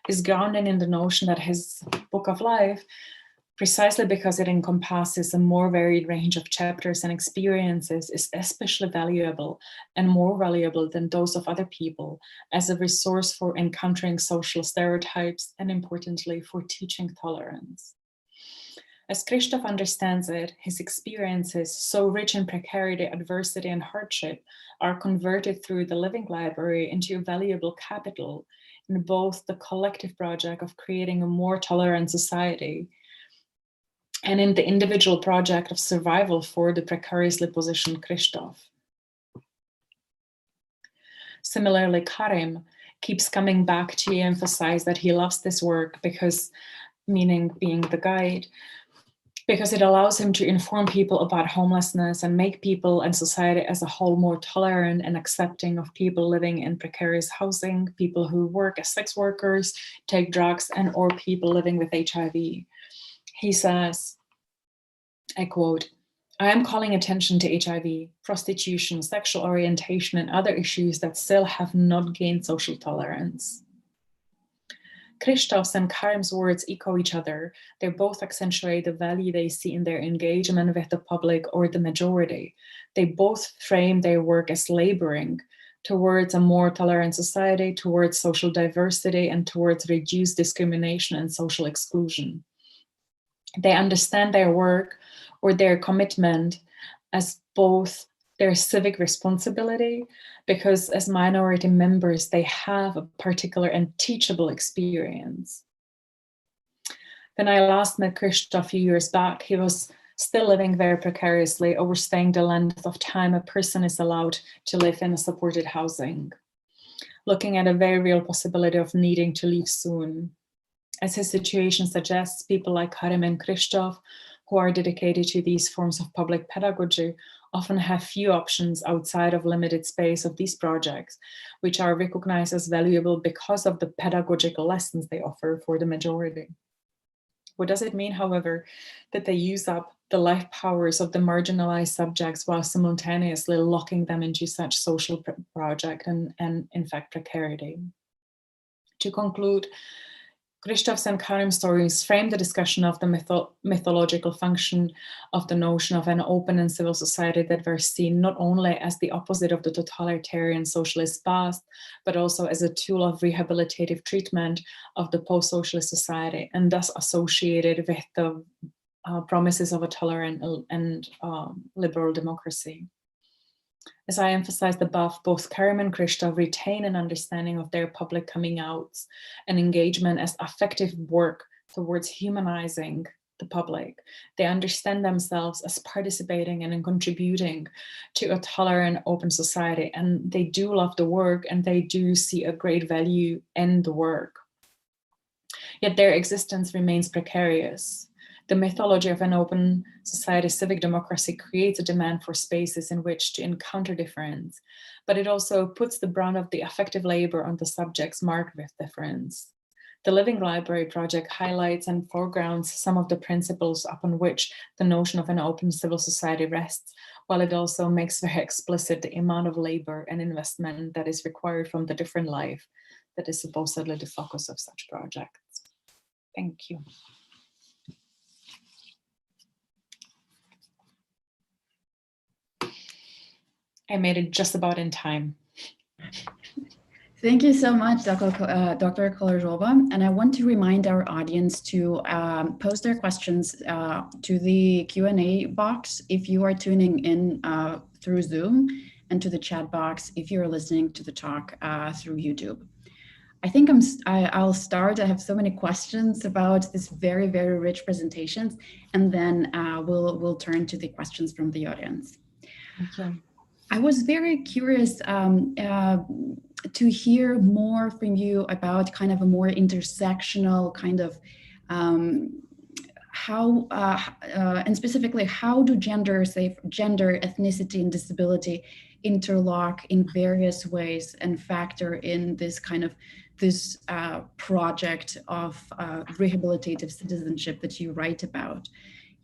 S2: is grounded in the notion that his book of life, precisely because it encompasses a more varied range of chapters and experiences, is especially valuable and more valuable than those of other people as a resource for encountering social stereotypes and, importantly, for teaching tolerance. As Krzysztof understands it, his experiences, so rich in precarity, adversity, and hardship, are converted through the Living Library into a valuable capital in both the collective project of creating a more tolerant society and in the individual project of survival for the precariously positioned Krzysztof. Similarly, Karim keeps coming back to emphasize that he loves this work because, meaning being the guide, because it allows him to inform people about homelessness and make people and society as a whole more tolerant and accepting of people living in precarious housing, people who work as sex workers, take drugs, and or people living with HIV. He says, I quote, I am calling attention to HIV, prostitution, sexual orientation, and other issues that still have not gained social tolerance. Krzysztof's and Karim's words echo each other. They both accentuate the value they see in their engagement with the public or the majority. They both frame their work as laboring towards a more tolerant society, towards social diversity, and towards reduced discrimination and social exclusion. They understand their work or their commitment as both their civic responsibility, because as minority members, they have a particular and teachable experience. When I last met Krzysztof a few years back, he was still living very precariously, overstaying the length of time a person is allowed to live in a supported housing, looking at a very real possibility of needing to leave soon. As his situation suggests, people like Karim and Krzysztof, who are dedicated to these forms of public pedagogy, often have few options outside of limited space of these projects, which are recognized as valuable because of the pedagogical lessons they offer for the majority. What does it mean, however, that they use up the life powers of the marginalized subjects while simultaneously locking them into such social project and in fact, precarity? To conclude, Krzysztof's and Karim's stories frame the discussion of the mythological function of the notion of an open and civil society that were seen not only as the opposite of the totalitarian socialist past, but also as a tool of rehabilitative treatment of the post-socialist society, and thus associated with the promises of a tolerant and liberal democracy. As I emphasized above, both Karim and Krzysztof retain an understanding of their public coming outs and engagement as affective work towards humanizing the public. They understand themselves as participating and contributing to a tolerant, open society, and they do love the work and they do see a great value in the work. Yet their existence remains precarious. The mythology of an open society, civic democracy, creates a demand for spaces in which to encounter difference, but it also puts the brunt of the affective labor on the subjects marked with difference. The Living Library project highlights and foregrounds some of the principles upon which the notion of an open civil society rests, while it also makes very explicit the amount of labor and investment that is required from the different life that is supposedly the focus of such projects. Thank you. I made it just about in time.
S1: Thank you so much, Dr. Kolářová. And I want to remind our audience to post their questions to the Q&A box if you are tuning in through Zoom, and to the chat box if you're listening to the talk through YouTube. I think I'll start. I have so many questions about this very, very rich presentations, and then we'll turn to the questions from the audience.
S2: Okay.
S1: I was very curious to hear more from you about kind of a more intersectional kind of how, and specifically, how do gender, ethnicity, and disability interlock in various ways and factor in this kind of this project of rehabilitative citizenship that you write about?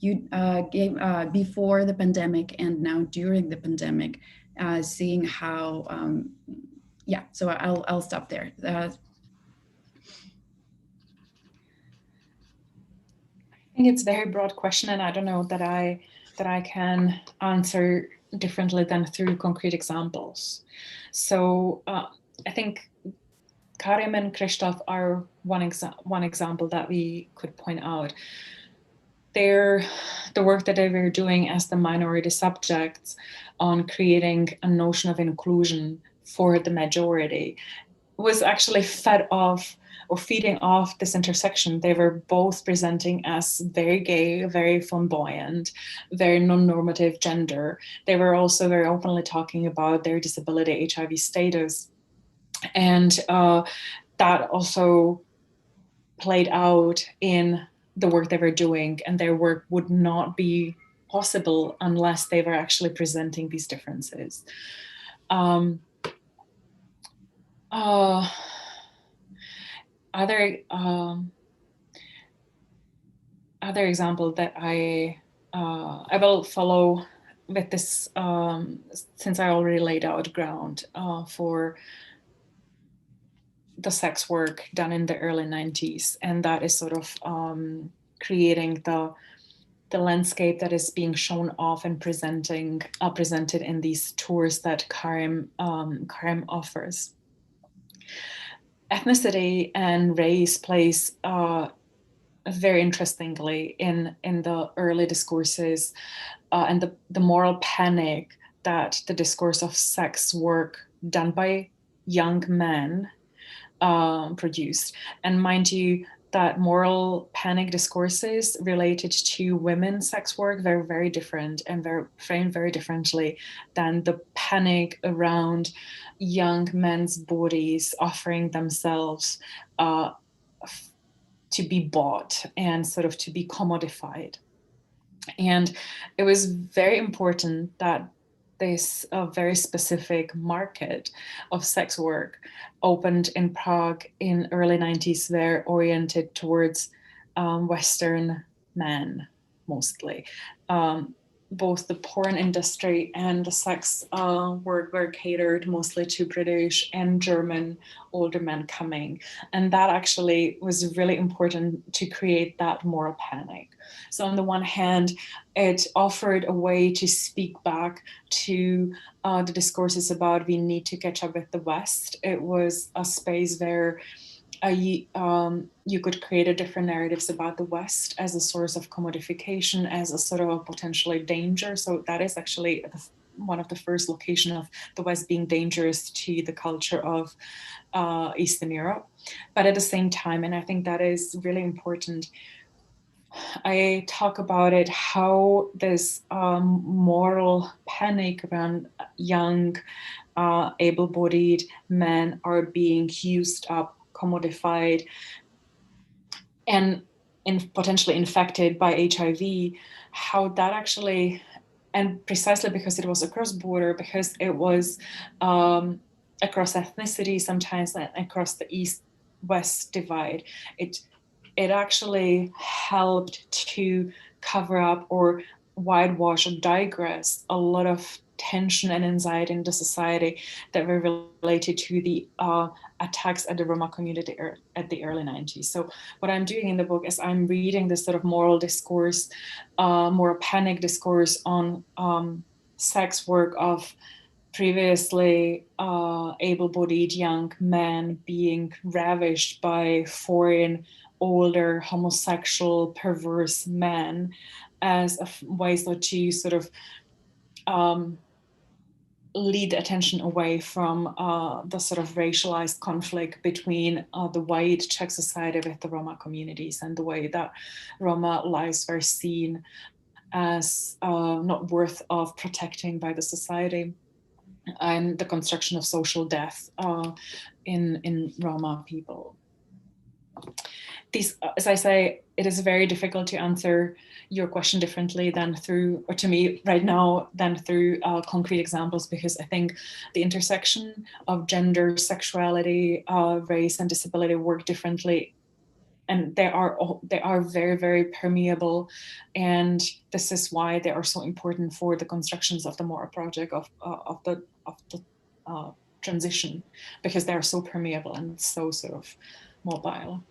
S1: You gave before the pandemic and now during the pandemic, seeing how, yeah, so I'll stop there.
S2: I think it's a very broad question, and I don't know that I can answer differently than through concrete examples. So I think Karim and Krzysztof are one example that we could point out. The work that they were doing as the minority subjects on creating a notion of inclusion for the majority was actually fed off or feeding off this intersection. They were both presenting as very gay, very flamboyant, very non-normative gender. They were also very openly talking about their disability, HIV status. And that also played out in the work they were doing, and their work would not be possible unless they were actually presenting these differences. Other example that I will follow with this, since I already laid out ground for the sex work done in the early 90s, and that is sort of creating the landscape that is being shown off and presented in these tours that Karim offers. Ethnicity and race plays very interestingly in the early discourses and the moral panic that the discourse of sex work done by young men produced. And mind you, that moral panic discourses related to women's sex work were very different and framed very differently than the panic around young men's bodies offering themselves to be bought and sort of to be commodified. And it was very important that this very specific market of sex work opened in Prague in early 90s. They're oriented towards Western men, mostly. Both the porn industry and the sex work were catered mostly to British and German older men coming. And that actually was really important to create that moral panic. So on the one hand, it offered a way to speak back to the discourses about we need to catch up with the West. It was a space where you could create a different narratives about the West as a source of commodification, as a sort of a potentially danger. So that is actually one of the first location of the West being dangerous to the culture of Eastern Europe. But at the same time, and I think that is really important, I talk about it, how this moral panic around young, able-bodied men are being used up, commodified, and potentially infected by HIV, how that actually, and precisely because it was across border, because it was across ethnicity, sometimes across the East-West divide, it actually helped to cover up or whitewash or digress a lot of tension and anxiety in the society that were related to the attacks at the Roma community at the early 90s. So what I'm doing in the book is I'm reading this sort of moral discourse, more panic discourse on sex work of previously able-bodied young men being ravished by foreign, older, homosexual, perverse men as a way to sort of lead attention away from the sort of racialized conflict between the white Czech society with the Roma communities, and the way that Roma lives were seen as not worth of protecting by the society, and the construction of social death in Roma people. These, as I say, it is very difficult to answer your question differently than through, or to me right now, than through concrete examples, because I think the intersection of gender, sexuality, race, and disability work differently, and they are very, very permeable, and this is why they are so important for the constructions of the moral project of the transition, because they are so permeable and so sort of mobile.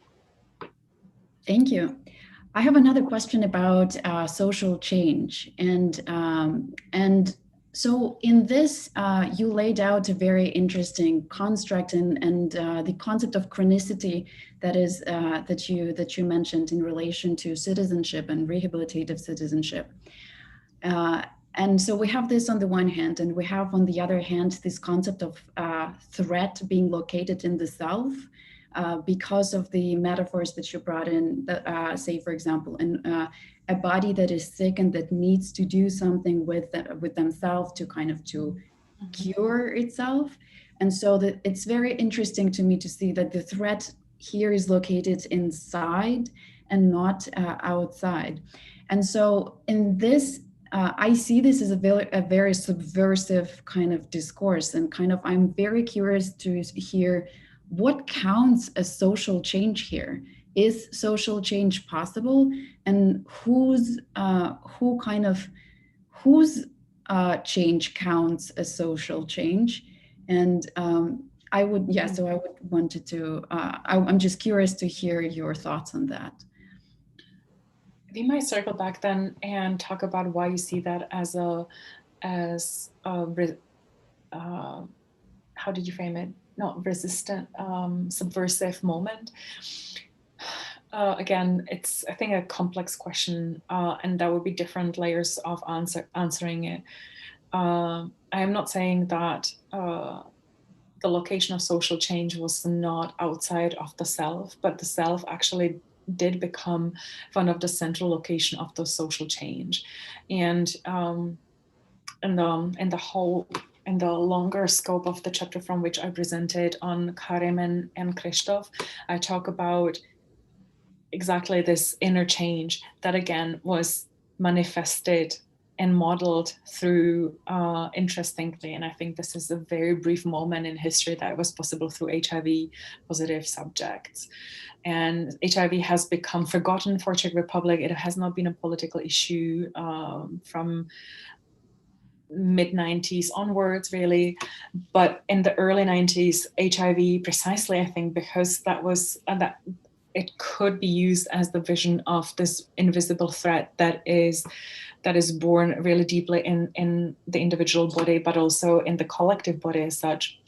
S1: Thank you. I have another question about social change, and so in this, you laid out a very interesting construct and the concept of chronicity that is that you mentioned in relation to citizenship and rehabilitative citizenship. And so we have this on the one hand, and we have on the other hand this concept of threat being located in the self. Because of the metaphors that you brought in, say, for example, a body that is sick and that needs to do something with themselves to kind of to cure itself. And so that it's very interesting to me to see that the threat here is located inside and not outside. And so in this, I see this as a very subversive kind of discourse, and kind of I'm very curious to hear what counts as social change here. Is social change possible, and whose change as social change? And I would wanted to. I'm just curious to hear your thoughts on that.
S2: We might circle back then and talk about why you see that as how did you frame it? Not resistant, subversive moment. Again, it's, I think, a complex question, and there would be different layers of answering it. I am not saying that the location of social change was not outside of the self, but the self actually did become one of the central location of the social change. And in the longer scope of the chapter from which I presented on Karim and Christoph, I talk about exactly this inner change that again was manifested and modeled through, interestingly, and I think this is a very brief moment in history that was possible through HIV positive subjects. And HIV has become forgotten for Czech Republic. It has not been a political issue from mid-90s onwards, really. But in the early 90s, HIV, precisely, I think, because that was that it could be used as the vision of this invisible threat that is born really deeply in the individual body, but also in the collective body as such,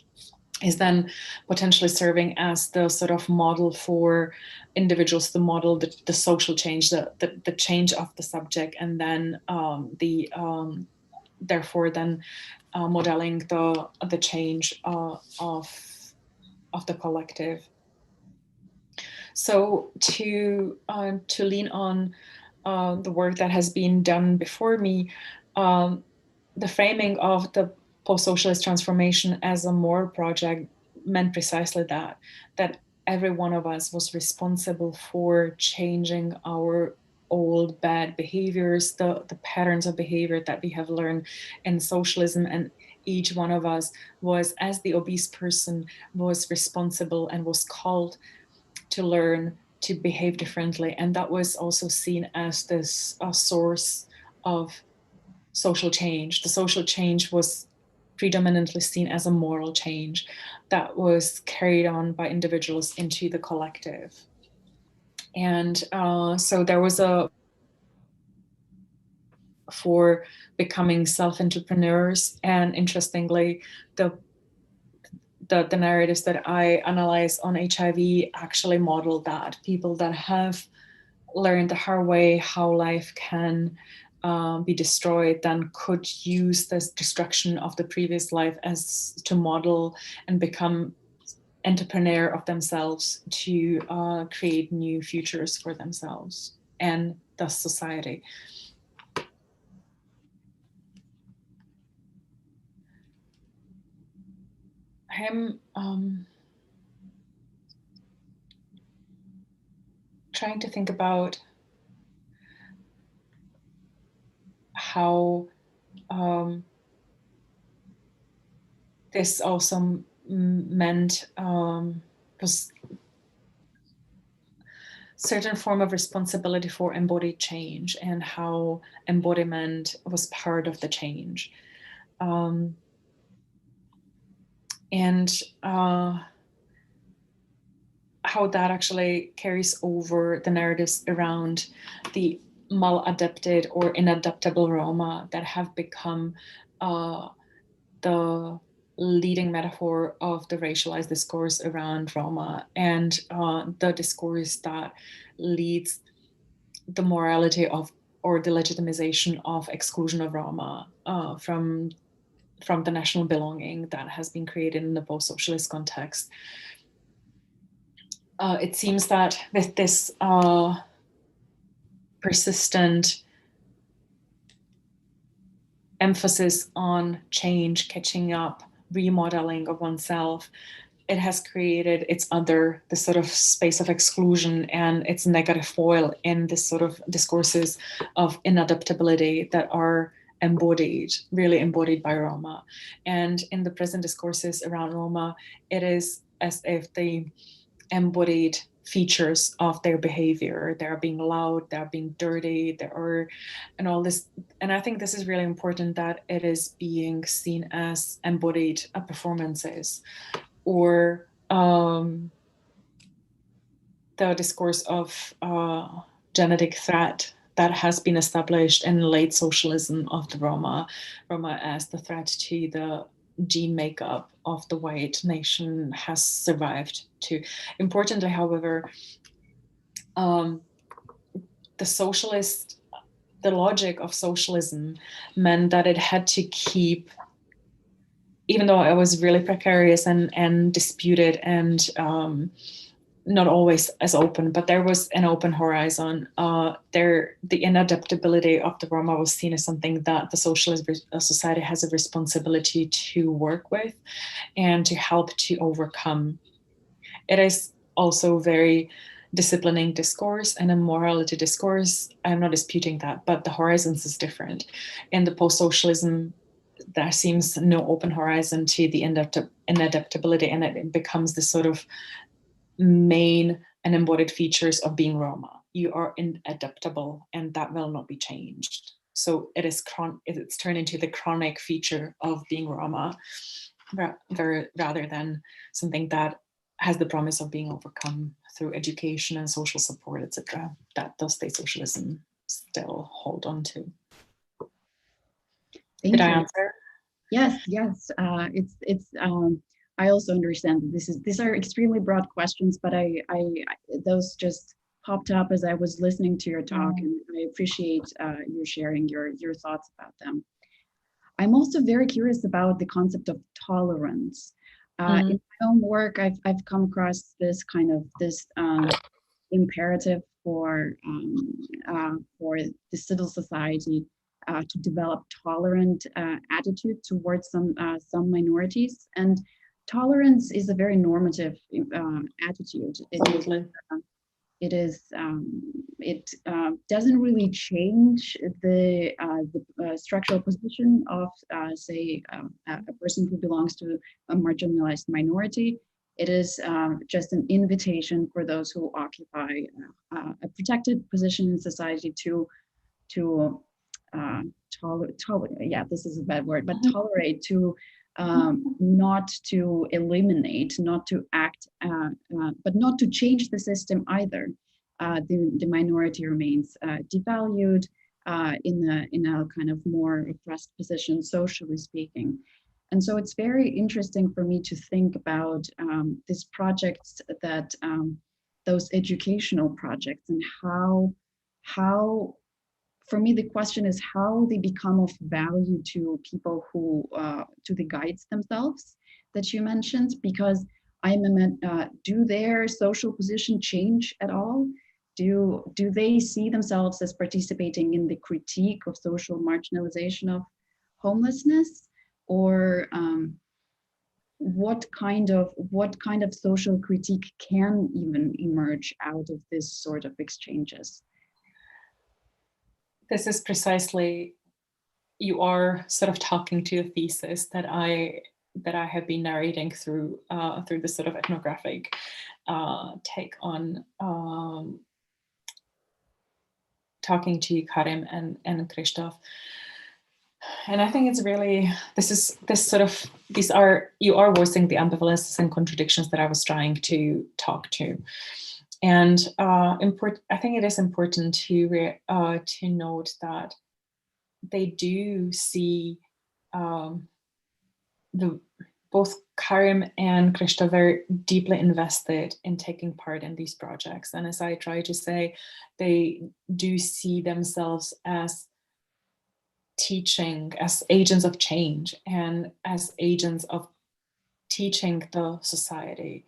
S2: is then potentially serving as the sort of model for individuals to model the social change, the change of the subject, and then therefore then modeling the change of the collective. So to lean on the work that has been done before me, the framing of the post-socialist transformation as a moral project meant precisely that every one of us was responsible for changing our old bad behaviors, the patterns of behavior that we have learned in socialism, and each one of us was, as the obese person, was responsible and was called to learn to behave differently. And that was also seen as this source of social change. The social change was predominantly seen as a moral change that was carried on by individuals into the collective. And so there was for becoming self-entrepreneurs, and interestingly, the narratives that I analyze on HIV actually model that. People that have learned the hard way how life can be destroyed, then could use this destruction of the previous life as to model and become entrepreneur of themselves to create new futures for themselves and thus society. I'm trying to think about how this also meant was certain form of responsibility for embodied change, and how embodiment was part of the change. And how that actually carries over the narratives around the maladapted or inadaptable Roma that have become the leading metaphor of the racialized discourse around Roma, and the discourse that leads the morality of, or the legitimization of, exclusion of Roma from the national belonging that has been created in the post-socialist context. It seems that with this persistent emphasis on change, catching up, remodeling of oneself, it has created its other, this sort of space of exclusion and its negative foil in this sort of discourses of inadaptability that are embodied, really embodied by Roma. And in the present discourses around Roma, it is as if the embodied features of their behavior, they're being loud, they're being dirty, and all this. And I think this is really important, that it is being seen as embodied performances, or the discourse of genetic threat that has been established in late socialism of the Roma as the threat to the gene makeup of the white nation has survived too. Importantly, however, the logic of socialism meant that it had to keep, even though it was really precarious and disputed and not always as open, but there was an open horizon. The inadaptability of the Roma was seen as something that the socialist society has a responsibility to work with and to help to overcome. It is also very disciplining discourse and a morality discourse. I'm not disputing that, but the horizons is different. In the post-socialism, there seems no open horizon to the inadaptability, and it becomes the sort of main and embodied features of being Roma. You are inadaptable, and that will not be changed. So it's turned into the chronic feature of being Roma, rather than something that has the promise of being overcome through education and social support, etc. That the state socialism still hold on to. Did I answer?
S1: Yes. I also understand that these are extremely broad questions, but those just popped up as I was listening to your talk, and I appreciate you sharing your thoughts about them. I'm also very curious about the concept of tolerance. In my own work, I've come across this kind of imperative for the civil society to develop tolerant attitude towards some minorities, and tolerance is a very normative attitude. It doesn't really change the structural position of, say, a person who belongs to a marginalized minority. It is just an invitation for those who occupy a protected position in society to tolerate. Yeah, this is a bad word, but tolerate, to not to eliminate, not to act, but not to change the system either. The minority remains devalued in a kind of more oppressed position, socially speaking. And so it's very interesting for me to think about these projects, that those educational projects, and how for me, the question is how they become of value to people who, to the guides themselves that you mentioned, because do their social position change at all? Do they see themselves as participating in the critique of social marginalization of homelessness, or what kind of social critique can even emerge out of this sort of exchanges?
S2: This is precisely, you are sort of talking to a thesis that I have been narrating through the sort of ethnographic take on talking to Karim and Christoph. And I think it's really, you are voicing the ambivalences and contradictions that I was trying to talk to. And I think it is important to note that they do see both Karim and Krista very deeply invested in taking part in these projects. And as I try to say, they do see themselves as teaching, as agents of change, and as agents of teaching the society.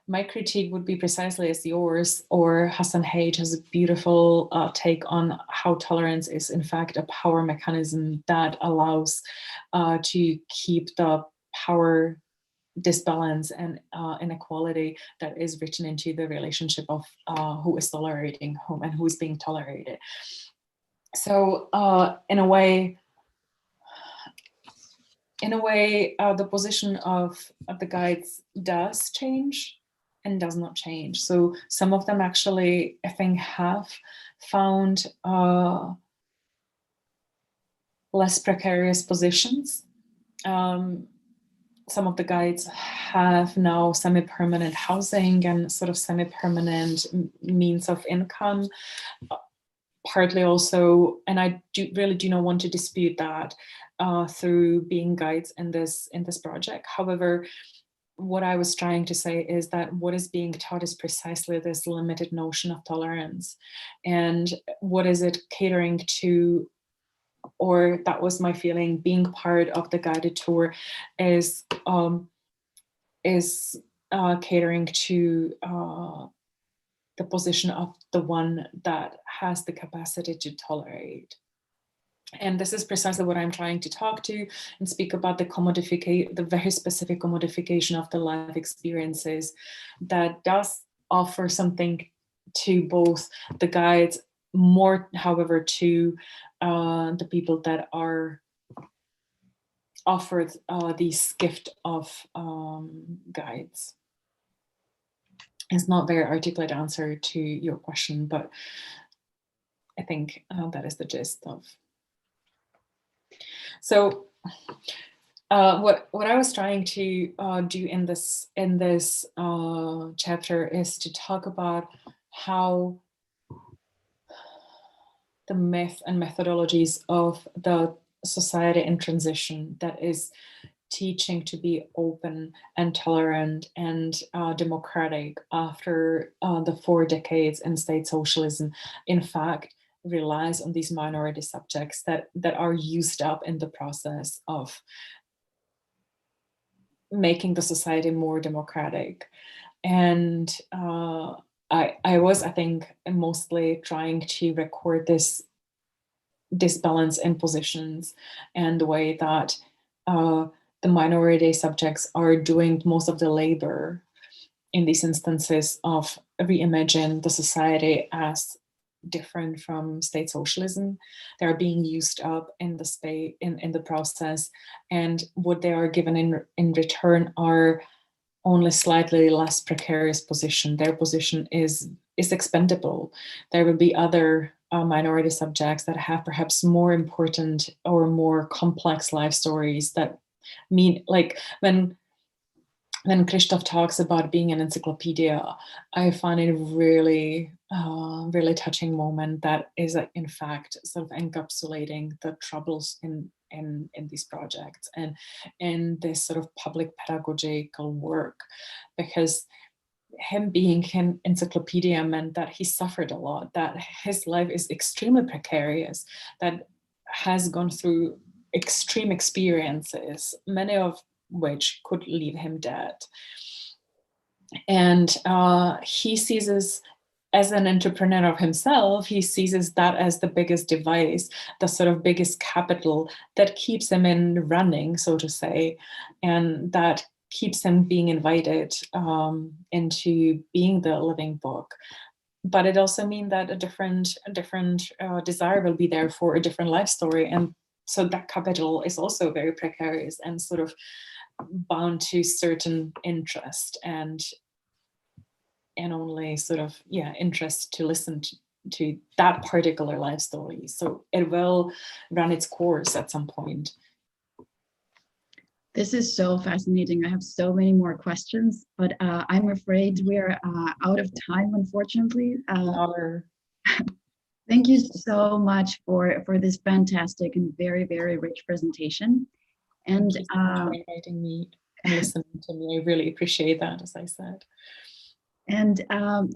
S2: My critique would be precisely as yours, or Hassan Hage has a beautiful take on how tolerance is in fact a power mechanism that allows to keep the power disbalance and inequality that is written into the relationship of who is tolerating whom and who is being tolerated. So in a way, the position of the guides does change and does not change. So some of them actually, I think, have found less precarious positions. Some of the guides have now semi-permanent housing and sort of semi-permanent means of income. Partly also, and I really do not want to dispute that through being guides in this project. However, what I was trying to say is that what is being taught is precisely this limited notion of tolerance, and what is it catering to, or that was my feeling, being part of the guided tour is catering to the position of the one that has the capacity to tolerate. And this is precisely what I'm trying to talk to and speak about, the very specific commodification of the life experiences that does offer something to both the guides, more, however, to the people that are offered this gift of guides. It's not a very articulate answer to your question, but I think that is the gist of. So what I was trying to do in this chapter is to talk about how the myth and methodologies of the society in transition that is teaching to be open and tolerant and democratic after the 4 decades in state socialism, in fact, relies on these minority subjects that are used up in the process of making the society more democratic. And I was, I think, mostly trying to record this disbalance in positions and the way that the minority subjects are doing most of the labor in these instances of reimagine the society as different from state socialism. They are being used up in the space in the process, and what they are given in return are only slightly less precarious position. Their position is expendable. There will be other minority subjects that have perhaps more important or more complex life stories that mean, like when Christoph talks about being an encyclopedia, I find it really, really touching moment that is in fact sort of encapsulating the troubles in these projects and in this sort of public pedagogical work, because him being an encyclopedia meant that he suffered a lot, that his life is extremely precarious, that has gone through extreme experiences, many of which could leave him dead. And he seizes, as an entrepreneur of himself, he seizes that as the biggest device, the sort of biggest capital that keeps him in running, so to say, and that keeps him being invited into being the living book. But it also means that a different desire will be there for a different life story. And so that capital is also very precarious and sort of bound to certain interest and only sort of, interest to listen to that particular life story. So it will run its course at some point.
S1: This is so fascinating. I have so many more questions, but I'm afraid we're out of time, unfortunately. Thank you so much for this fantastic and very, very rich presentation. And
S2: thank you so much for inviting me and listening to me. I really appreciate that, as I said.
S1: And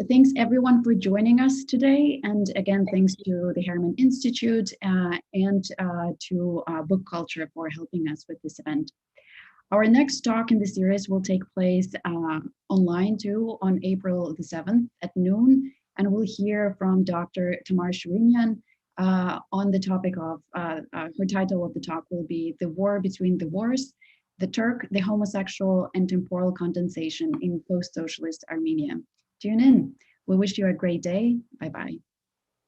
S1: thanks everyone for joining us today. And again, thanks to the Harriman Institute and to Book Culture for helping us with this event. Our next talk in the series will take place online too on April the 7th at noon. And we'll hear from Dr. Tamar Shurinyan on the topic of, her title of the talk will be The War Between the Wars, the Turk, the Homosexual, and Temporal Condensation in Post-Socialist Armenia. Tune in. We wish you a great day. Bye-bye.